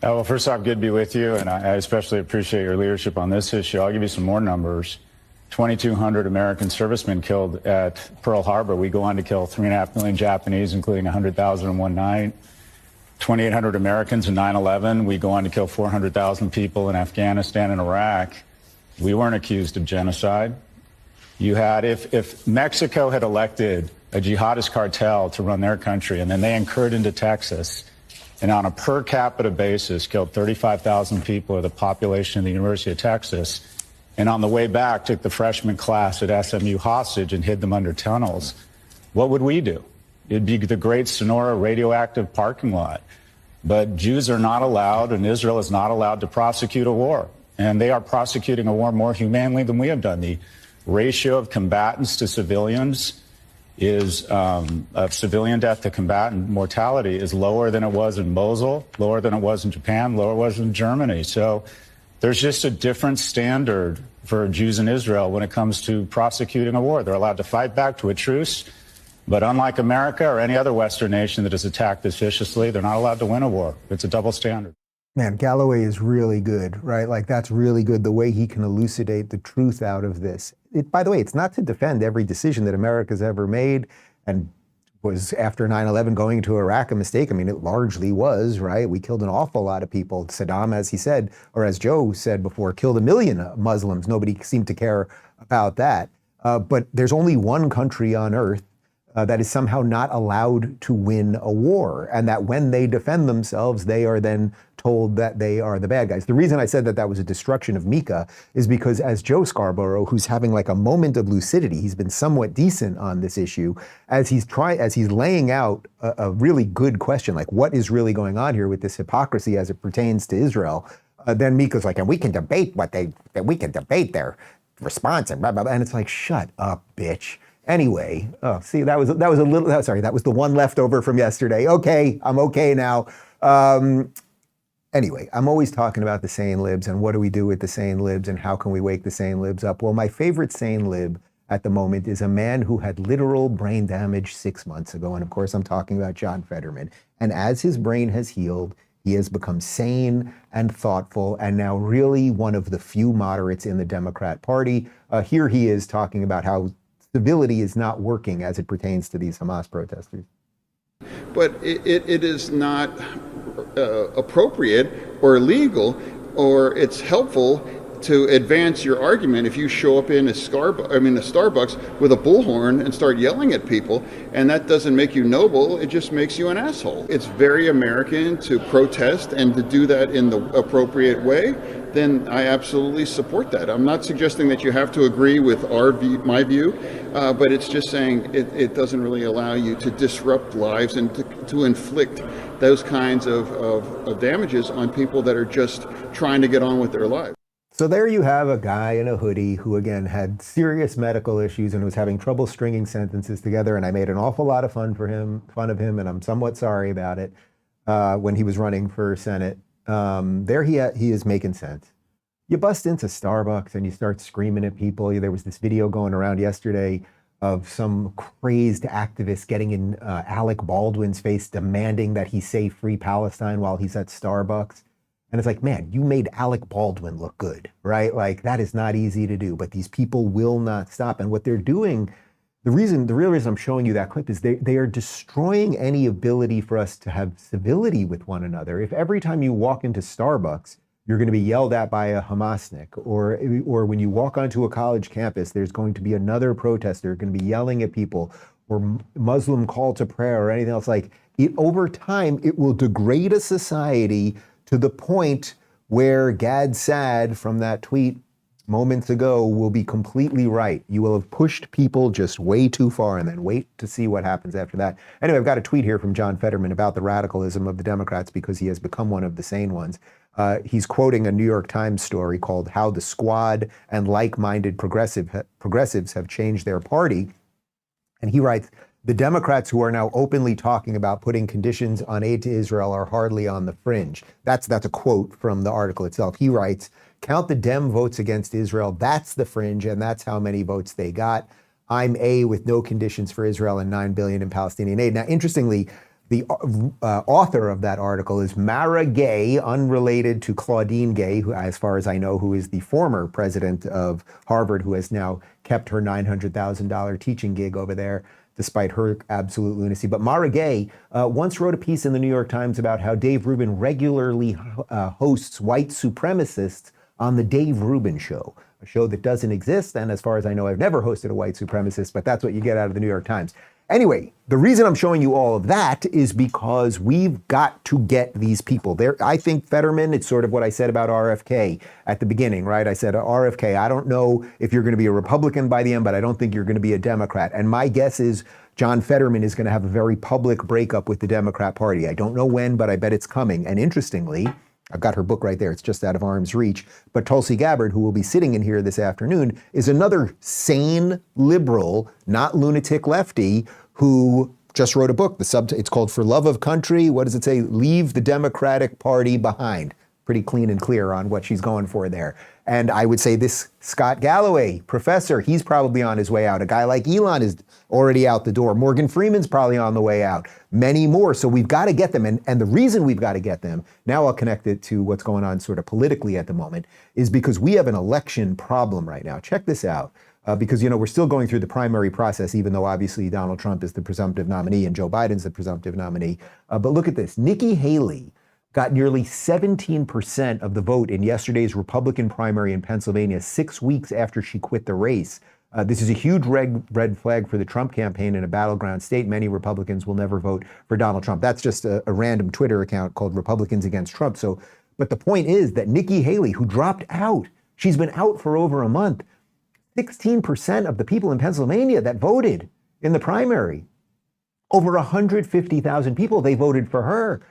Well, first off, good to be with you. And I especially appreciate your leadership on this issue. I'll give you some more numbers. 2,200 American servicemen killed at Pearl Harbor. We go on to kill 3.5 million Japanese, including 100,000 in one night. 2,800 Americans in 9/11. We go on to kill 400,000 people in Afghanistan and Iraq. We weren't accused of genocide. You had, if Mexico had elected a jihadist cartel to run their country, and then they incurred into Texas, and on a per capita basis killed 35,000 people, or the population of the University of Texas, and on the way back took the freshman class at SMU hostage and hid them under tunnels, what would we do? It'd be the great Sonora radioactive parking lot. But Jews are not allowed, and Israel is not allowed to prosecute a war. And they are prosecuting a war more humanely than we have done. The ratio of combatants to civilians is, of civilian death to combatant mortality is lower than it was in Mosul, lower than it was in Japan, lower than it was in Germany. So there's just a different standard for Jews in Israel when it comes to prosecuting a war. They're allowed to fight back to a truce, but unlike America or any other Western nation that has attacked this viciously, they're not allowed to win a war. It's a double standard. Man, Galloway is really good, right? Like, that's really good, the way he can elucidate the truth out of this. By the way, it's not to defend every decision that America's ever made, and was after 9/11 going to Iraq a mistake? I mean, it largely was, right? We killed an awful lot of people. Saddam, as he said, or as Joe said before, killed 1 million Muslims. Nobody seemed to care about that. But there's only one country on earth that is somehow not allowed to win a war, and that when they defend themselves, they are then told that they are the bad guys. The reason I said that that was a destruction of Mika is because as Joe Scarborough, who's having like a moment of lucidity, he's been somewhat decent on this issue, as he's laying out a really good question, like what is really going on here with this hypocrisy as it pertains to Israel, then Mika's like, and we can debate their response and blah, blah, blah. And it's like, shut up, bitch. Anyway, see, that was the one leftover from yesterday. Okay, I'm okay now. Anyway, I'm always talking about the sane libs and what do we do with the sane libs and how can we wake the sane libs up? Well, my favorite sane lib at the moment is a man who had literal brain damage 6 months ago. And of course, I'm talking about John Fetterman. And as his brain has healed, he has become sane and thoughtful and now really one of the few moderates in the Democrat Party. Here he is talking about how civility is not working as it pertains to these Hamas protesters. But it is not appropriate or legal, or it's helpful to advance your argument if you show up in a Starbucks with a bullhorn and start yelling at people, and that doesn't make you noble, it just makes you an asshole. It's very American to protest and to do that in the appropriate way. Then I absolutely support that. I'm not suggesting that you have to agree with my view, but it's just saying it doesn't really allow you to disrupt lives and to inflict those kinds of damages on people that are just trying to get on with their lives. So there you have a guy in a hoodie who, again, had serious medical issues and was having trouble stringing sentences together. And I made an awful lot of fun of him, and I'm somewhat sorry about it, when he was running for Senate. There he is making sense. You bust into Starbucks and you start screaming at people. There was this video going around yesterday of some crazed activist getting in Alec Baldwin's face, demanding that he say free Palestine while he's at Starbucks. And it's like, man, you made Alec Baldwin look good, right? Like, that is not easy to do, but these people will not stop. And what they're doing, the real reason I'm showing you that clip is they are destroying any ability for us to have civility with one another. If every time you walk into Starbucks, you're going to be yelled at by a Hamasnik, or when you walk onto a college campus, there's going to be another protester going to be yelling at people, or Muslim call to prayer or anything else, like it, over time, it will degrade a society to the point where Gad Saad from that tweet moments ago will be completely right. You will have pushed people just way too far, and then wait to see what happens after that. Anyway, I've got a tweet here from John Fetterman about the radicalism of the Democrats because he has become one of the sane ones. He's quoting a New York Times story called How the Squad and Like-Minded Progressives Have Changed Their Party. And he writes, the Democrats who are now openly talking about putting conditions on aid to Israel are hardly on the fringe. That's a quote from the article itself. He writes, count the Dem votes against Israel. That's the fringe, and that's how many votes they got. I'm A with no conditions for Israel and $9 billion in Palestinian aid. Now, interestingly, the author of that article is Mara Gay, unrelated to Claudine Gay, who, as far as I know, who is the former president of Harvard, who has now kept her $900,000 teaching gig over there, despite her absolute lunacy. But Mara Gay once wrote a piece in the New York Times about how Dave Rubin regularly hosts white supremacists on the Dave Rubin Show, a show that doesn't exist. And as far as I know, I've never hosted a white supremacist, but that's what you get out of the New York Times. Anyway, the reason I'm showing you all of that is because we've got to get these people there. I think Fetterman, it's sort of what I said about RFK at the beginning, right? I said, RFK, I don't know if you're going to be a Republican by the end, but I don't think you're going to be a Democrat. And my guess is John Fetterman is going to have a very public breakup with the Democrat Party. I don't know when, but I bet it's coming. And interestingly, I've got her book right there. It's just out of arm's reach. But Tulsi Gabbard, who will be sitting in here this afternoon, is another sane liberal, not lunatic lefty, who just wrote a book. It's called For Love of Country. What does it say? Leave the Democratic Party behind. Pretty clean and clear on what she's going for there. And I would say this Scott Galloway, professor, he's probably on his way out. A guy like Elon is already out the door. Morgan Freeman's probably on the way out. Many more. So we've got to get them. And the reason we've got to get them, now I'll connect it to what's going on sort of politically at the moment, is because we have an election problem right now. Check this out. Because, we're still going through the primary process, even though obviously Donald Trump is the presumptive nominee and Joe Biden's the presumptive nominee. But look at this. Nikki Haley got nearly 17% of the vote in yesterday's Republican primary in Pennsylvania, 6 weeks after she quit the race This is a huge red flag for the Trump campaign in a battleground state. Many Republicans will never vote for Donald Trump. That's just a random Twitter account called Republicans Against Trump. But the point is that Nikki Haley, who dropped out, she's been out for over a month. 16% of the people in Pennsylvania that voted in the primary, over 150,000 people, they voted for her.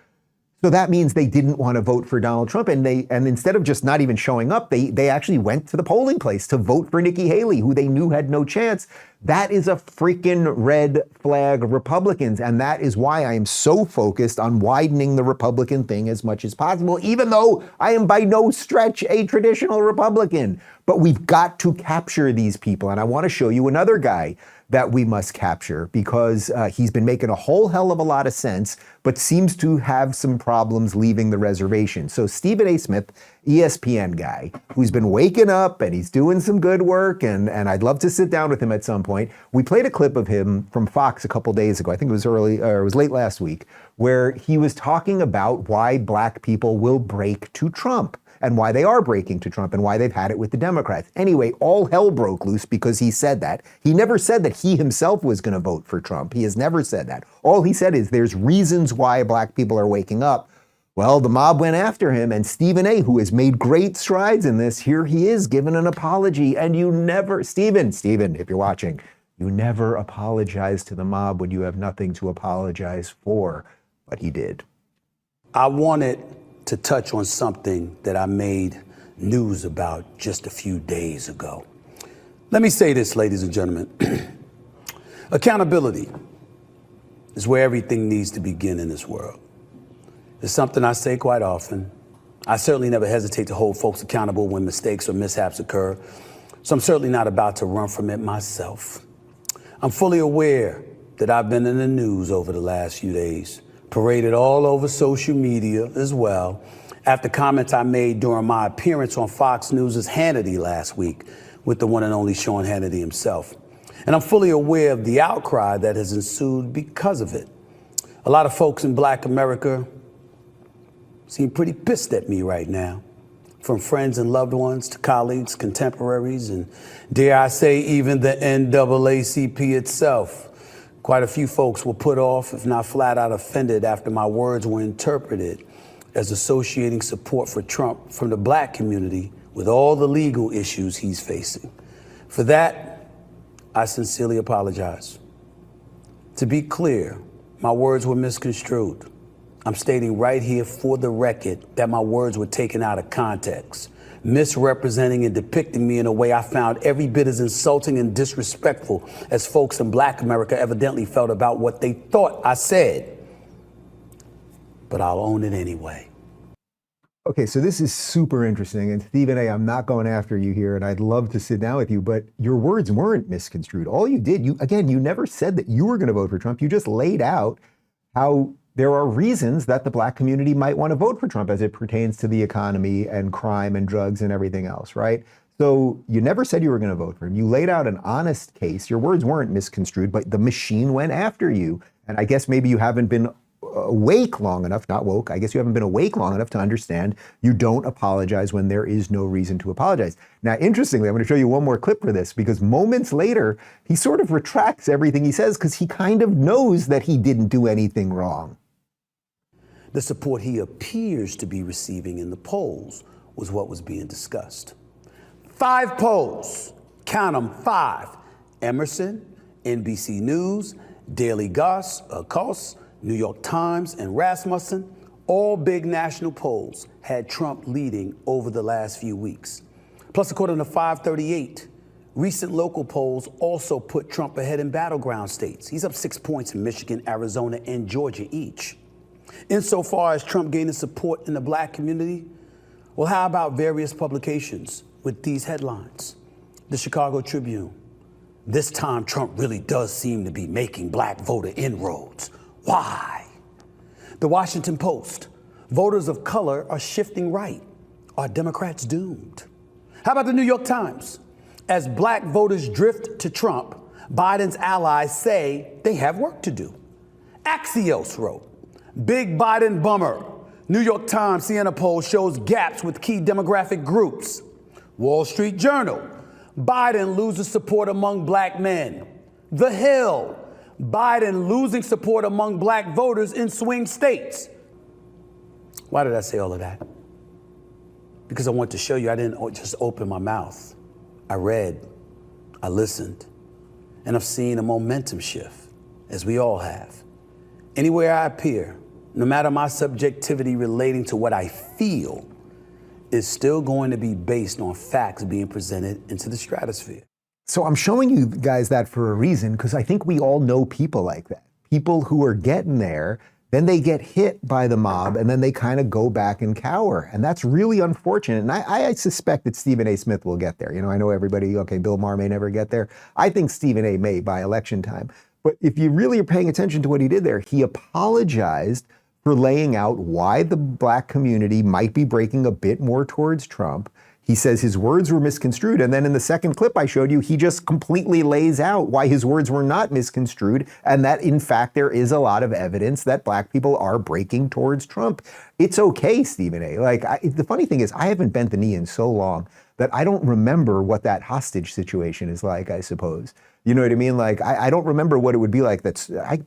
So that means they didn't want to vote for Donald Trump, and instead of just not even showing up, they actually went to the polling place to vote for Nikki Haley, who they knew had no chance. That is a freaking red flag Republicans, and that is why I am so focused on widening the Republican thing as much as possible, even though I am by no stretch a traditional Republican. But we've got to capture these people, and I want to show you another guy that we must capture because he's been making a whole hell of a lot of sense, but seems to have some problems leaving the reservation. So Stephen A. Smith, ESPN guy, who's been waking up and he's doing some good work, and I'd love to sit down with him at some point. We played a clip of him from Fox a couple days ago. I think it was late last week, where he was talking about why black people will break to Trump, and why they are breaking to Trump, and why they've had it with the Democrats. Anyway, all hell broke loose because he said that. He never said that he himself was going to vote for Trump. He has never said that. All he said is there's reasons why black people are waking up. Well, the mob went after him, and Stephen A., who has made great strides in this, here he is giving an apology. And you never, Stephen, if you're watching, you never apologize to the mob when you have nothing to apologize for. But he did. I wanted to touch on something that I made news about just a few days ago. Let me say this, ladies and gentlemen. Accountability is where everything needs to begin in this world. It's something I say quite often. I certainly never hesitate to hold folks accountable when mistakes or mishaps occur, so I'm certainly not about to run from it myself. I'm fully aware that I've been in the news over the last few days, paraded all over social media as well, after comments I made during my appearance on Fox News' Hannity last week with the one and only Sean Hannity himself. And I'm fully aware of the outcry that has ensued because of it. A lot of folks in Black America seem pretty pissed at me right now, from friends and loved ones to colleagues, contemporaries, and dare I say even the NAACP itself. Quite a few folks were put off, if not flat out offended, after my words were interpreted as associating support for Trump from the black community with all the legal issues he's facing. For that, I sincerely apologize. To be clear, my words were misconstrued. I'm stating right here for the record that my words were taken out of context, misrepresenting and depicting me in a way I found every bit as insulting and disrespectful as folks in Black America evidently felt about what they thought I said. But I'll own it anyway. Okay, so this is super interesting. And Stephen A., I'm not going after you here, and I'd love to sit down with you, but your words weren't misconstrued. All you did, you never said that you were going to vote for Trump. You just laid out how there are reasons that the black community might want to vote for Trump as it pertains to the economy and crime and drugs and everything else, right? So you never said you were going to vote for him. You laid out an honest case. Your words weren't misconstrued, but the machine went after you. And I guess maybe you haven't been awake long enough, not woke, I guess you haven't been awake long enough to understand you don't apologize when there is no reason to apologize. Now, interestingly, I'm going to show you one more clip for this, because moments later, he sort of retracts everything he says because he kind of knows that he didn't do anything wrong. The support he appears to be receiving in the polls was what was being discussed. 5 polls, count them, 5. Emerson, NBC News, Daily Kos, New York Times, and Rasmussen, all big national polls had Trump leading over the last few weeks. Plus, according to 538, recent local polls also put Trump ahead in battleground states. He's up 6 points in Michigan, Arizona, and Georgia each. Insofar as Trump gaining support in the black community, well, how about various publications with these headlines? The Chicago Tribune. This time, Trump really does seem to be making black voter inroads. Why? The Washington Post. Voters of color are shifting right. Are Democrats doomed? How about the New York Times? As black voters drift to Trump, Biden's allies say they have work to do. Axios wrote, big Biden bummer. New York Times Siena poll shows gaps with key demographic groups. Wall Street Journal. Biden loses support among black men. The Hill, Biden losing support among black voters in swing states. Why did I say all of that? Because I want to show you I didn't just open my mouth. I read, I listened, and I've seen a momentum shift, as we all have. Anywhere I appear, no matter my subjectivity relating to what I feel, is still going to be based on facts being presented into the stratosphere. So I'm showing you guys that for a reason, because I think we all know people like that. People who are getting there, then they get hit by the mob, and then they kind of go back and cower. And that's really unfortunate. And I suspect that Stephen A. Smith will get there. You know, I know everybody, okay, Bill Maher may never get there. I think Stephen A. may by election time. But if you really are paying attention to what he did there, he apologized for laying out why the black community might be breaking a bit more towards Trump. He says his words were misconstrued. And then in the second clip I showed you, he just completely lays out why his words were not misconstrued and that, in fact, there is a lot of evidence that black people are breaking towards Trump. It's okay, Stephen A. Like, the funny thing is, I haven't bent the knee in so long that I don't remember what that hostage situation is like, I suppose. You know what I mean? Like, I don't remember what it would be like.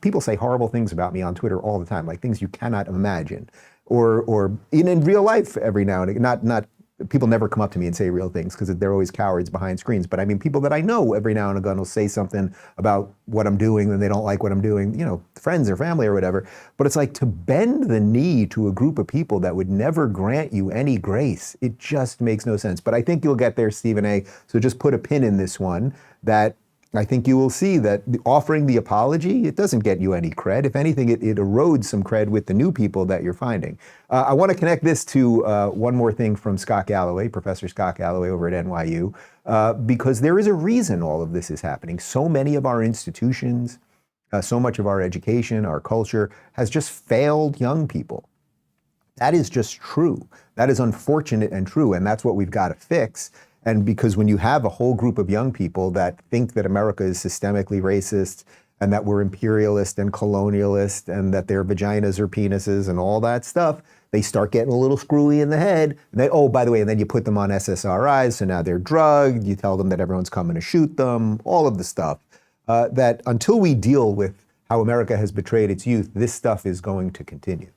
People say horrible things about me on Twitter all the time, like things you cannot imagine. Or in real life every now and again, not people never come up to me and say real things because they're always cowards behind screens. But I mean, people that I know every now and again will say something about what I'm doing and they don't like what I'm doing, you know, friends or family or whatever. But it's like to bend the knee to a group of people that would never grant you any grace. It just makes no sense. But I think you'll get there, Stephen A. So just put a pin in this one that I think you will see that offering the apology, it doesn't get you any cred. If anything, it erodes some cred with the new people that you're finding. I want to connect this to one more thing from Scott Galloway, Professor Scott Galloway over at NYU, because there is a reason all of this is happening. So many of our institutions, so much of our education, our culture has just failed young people. That is just true. That is unfortunate and true, and that's what we've got to fix. And because when you have a whole group of young people that think that America is systemically racist and that we're imperialist and colonialist and that their vaginas are penises and all that stuff, they start getting a little screwy in the head. And they, oh, by the way, and then you put them on SSRIs, so now they're drugged. You tell them that everyone's coming to shoot them, all of the stuff. That until we deal with how America has betrayed its youth, this stuff is going to continue.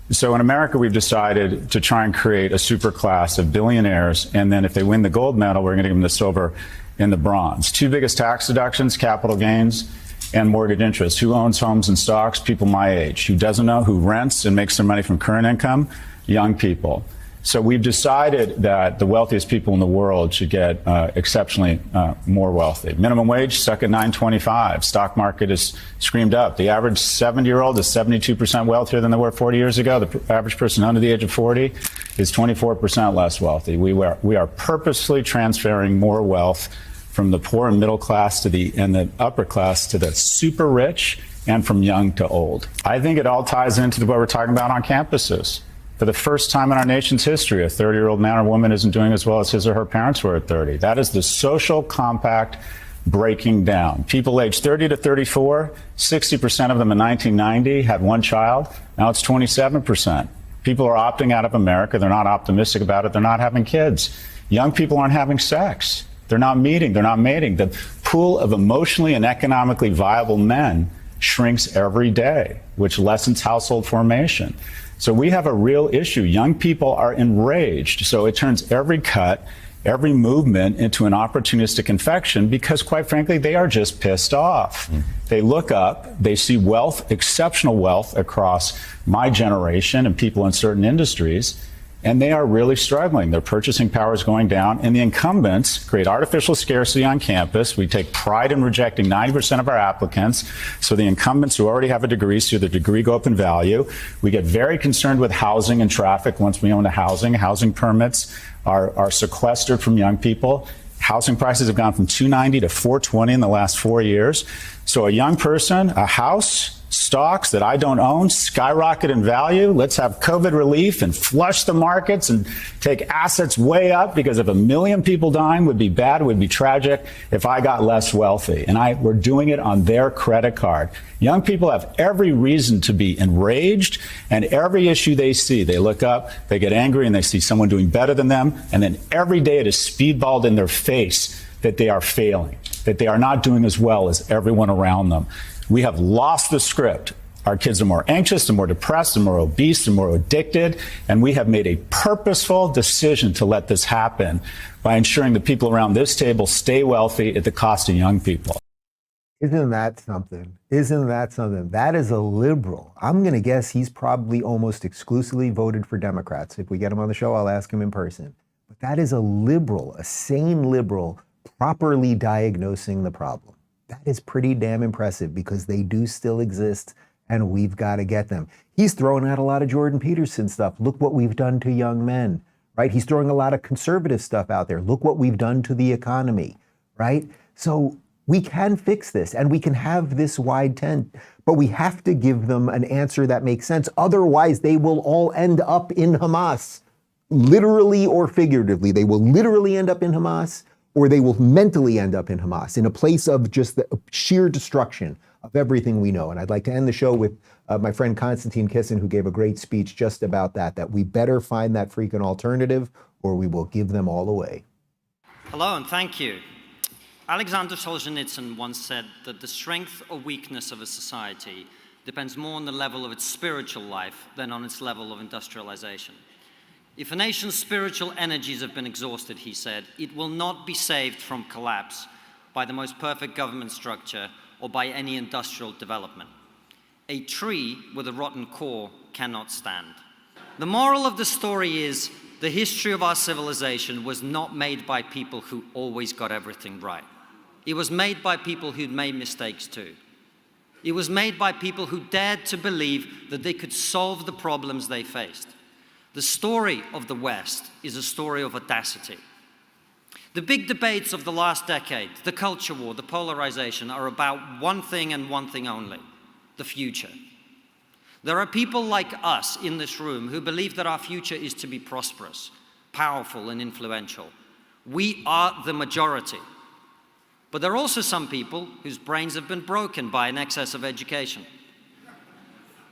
So in America, we've decided to try and create a super class of billionaires. And then if they win the gold medal, we're going to give them the silver and the bronze. Two biggest tax deductions, capital gains and mortgage interest. Who owns homes and stocks? People my age. Who doesn't know? Who rents and makes their money from current income? Young people. So we've decided that the wealthiest people in the world should get exceptionally more wealthy. Minimum wage stuck at $9.25. Stock market is screamed up. The average 70-year-old is 72% wealthier than they were 40 years ago. The average person under the age of 40 is 24% less wealthy. We are purposely transferring more wealth from the poor and middle class to the upper class to the super rich and from young to old. I think it all ties into what we're talking about on campuses. For the first time in our nation's history, a 30-year-old man or woman isn't doing as well as his or her parents were at 30. That is the social compact breaking down. People aged 30 to 34, 60% of them in 1990 had one child. Now it's 27%. People are opting out of America. They're not optimistic about it. They're not having kids. Young people aren't having sex. They're not meeting. They're not mating. The pool of emotionally and economically viable men shrinks every day, which lessens household formation. So we have a real issue. Young people are enraged. So it turns every cut, every movement into an opportunistic infection because, quite frankly, they are just pissed off. They look up, they see wealth, exceptional wealth across my generation and people in certain industries, and they are really struggling. Their purchasing power is going down, and the incumbents create artificial scarcity on campus. We take pride in rejecting 90% of our applicants, so the incumbents who already have a degree see their degree go up in value. We get very concerned with housing and traffic once we own the housing. Housing permits are sequestered from young people. Housing prices have gone from $290 to $420 in the last 4 years. So a young person, a house, stocks that I don't own skyrocket in value. Let's have COVID relief and flush the markets and take assets way up, because if 1 million people dying would be bad, it would be tragic if I got less wealthy. And we're doing it on their credit card. Young people have every reason to be enraged, and every issue they see, they look up, they get angry, and they see someone doing better than them. And then every day it is speedballed in their face that they are failing, that they are not doing as well as everyone around them. We have lost the script. Our kids are more anxious, they're more depressed, they're more obese, they're more addicted, and we have made a purposeful decision to let this happen by ensuring the people around this table stay wealthy at the cost of young people. Isn't that something? Isn't that something? That is a liberal. I'm going to guess he's probably almost exclusively voted for Democrats. If we get him on the show, I'll ask him in person. But that is a liberal, a sane liberal, properly diagnosing the problem. That is pretty damn impressive, because they do still exist and we've got to get them. He's throwing out a lot of Jordan Peterson stuff. Look what we've done to young men, right? He's throwing a lot of conservative stuff out there. Look what we've done to the economy, right? So we can fix this and we can have this wide tent, but we have to give them an answer that makes sense. Otherwise, they will all end up in Hamas, literally or figuratively. They will literally end up in Hamas, or they will mentally end up in Hamas, in a place of just the sheer destruction of everything we know. And I'd like to end the show with my friend Konstantin Kisin, who gave a great speech just about that we better find that freaking alternative, or we will give them all away. Hello, and thank you. Alexander Solzhenitsyn once said that the strength or weakness of a society depends more on the level of its spiritual life than on its level of industrialization. If a nation's spiritual energies have been exhausted, he said, it will not be saved from collapse by the most perfect government structure or by any industrial development. A tree with a rotten core cannot stand. The moral of the story is the history of our civilization was not made by people who always got everything right. It was made by people who'd made mistakes too. It was made by people who dared to believe that they could solve the problems they faced. The story of the West is a story of audacity. The big debates of the last decade, the culture war, the polarization, are about one thing and one thing only: the future. There are people like us in this room who believe that our future is to be prosperous, powerful, and influential. We are the majority. But there are also some people whose brains have been broken by an excess of education,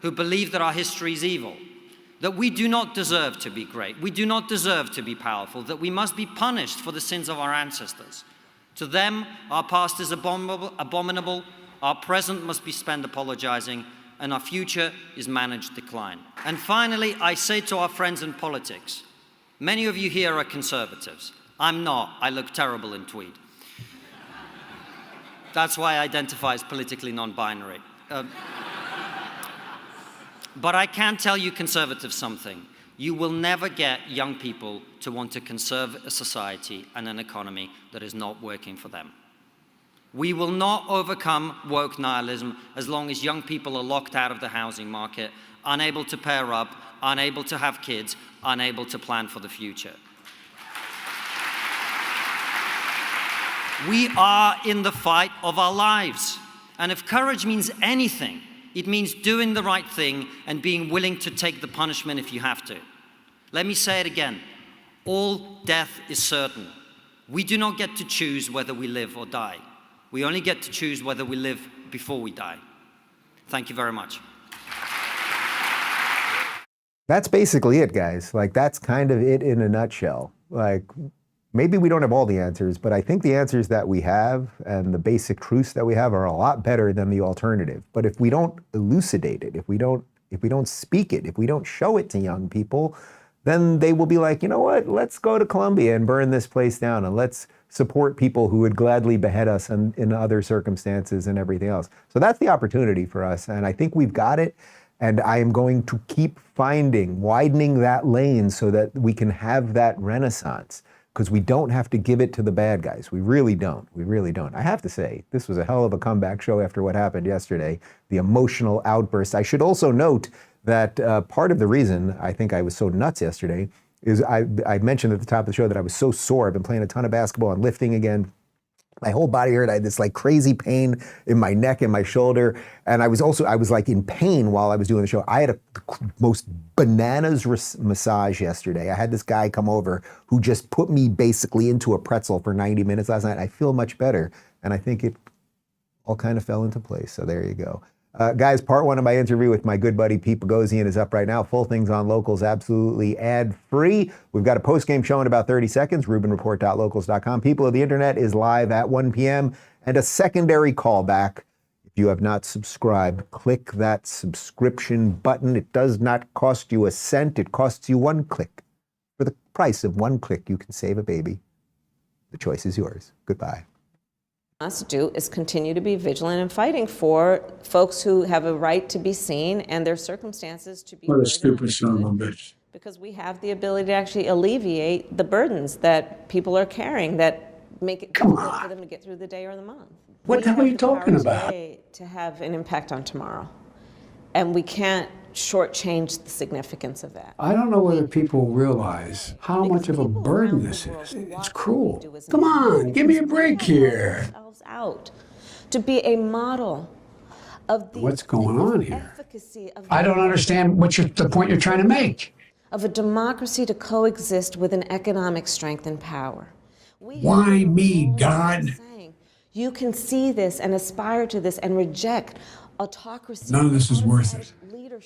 who believe that our history is evil, that we do not deserve to be great, we do not deserve to be powerful, that we must be punished for the sins of our ancestors. To them, our past is abominable, our present must be spent apologizing, and our future is managed decline. And finally, I say to our friends in politics, many of you here are conservatives. I'm not. I look terrible in tweed. That's why I identify as politically non-binary. But I can tell you conservatives something. You will never get young people to want to conserve a society and an economy that is not working for them. We will not overcome woke nihilism as long as young people are locked out of the housing market, unable to pair up, unable to have kids, unable to plan for the future. We are in the fight of our lives. And if courage means anything, it means doing the right thing and being willing to take the punishment if you have to. Let me say it again. All death is certain. We do not get to choose whether we live or die. We only get to choose whether we live before we die. Thank you very much. That's basically it, guys. Like, that's kind of it in a nutshell. Like, maybe we don't have all the answers, but I think the answers that we have and the basic truths that we have are a lot better than the alternative. But if we don't elucidate it, if we don't speak it, if we don't show it to young people, then they will be like, you know what, let's go to Colombia and burn this place down, and let's support people who would gladly behead us in other circumstances and everything else. So that's the opportunity for us, and I think we've got it. And I am going to keep widening that lane so that we can have that renaissance. Because we don't have to give it to the bad guys. We really don't. We really don't. I have to say, this was a hell of a comeback show after what happened yesterday, the emotional outburst. I should also note that part of the reason I think I was so nuts yesterday is I mentioned at the top of the show that I was so sore. I've been playing a ton of basketball and lifting again. My whole body hurt. I had this like crazy pain in my neck and my shoulder. And I was like in pain while I was doing the show. I had the most bananas massage yesterday. I had this guy come over who just put me basically into a pretzel for 90 minutes last night. I feel much better. And I think it all kind of fell into place. So there you go. Guys, part one of my interview with my good buddy Pete Boghossian is up right now. Full things on Locals, absolutely ad-free. We've got a post-game show in about 30 seconds. RubinReport.locals.com. People of the Internet is live at 1 p.m. And a secondary callback. If you have not subscribed, click that subscription button. It does not cost you a cent. It costs you 1 click. For the price of 1 click, you can save a baby. The choice is yours. Goodbye. Must do is continue to be vigilant and fighting for folks who have a right to be seen and their circumstances to be. What a stupid son of a bitch. Because we have the ability to actually alleviate the burdens that people are carrying that make it difficult for them to get through the day or the month. What the hell are you talking about? To have an impact on tomorrow, and we can't shortchange the significance of that. I don't know whether people realize how much of a burden this is. It's cruel. Come on, give me a break here. Out to be a model of the What's going on here? efficacy of I don't understand what the point you're trying to make. of a democracy to coexist with an economic strength and power. Why me, God? You can see this and aspire to this and reject autocracy. None of this is worth it.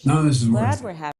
None of this is worth it. Glad we're having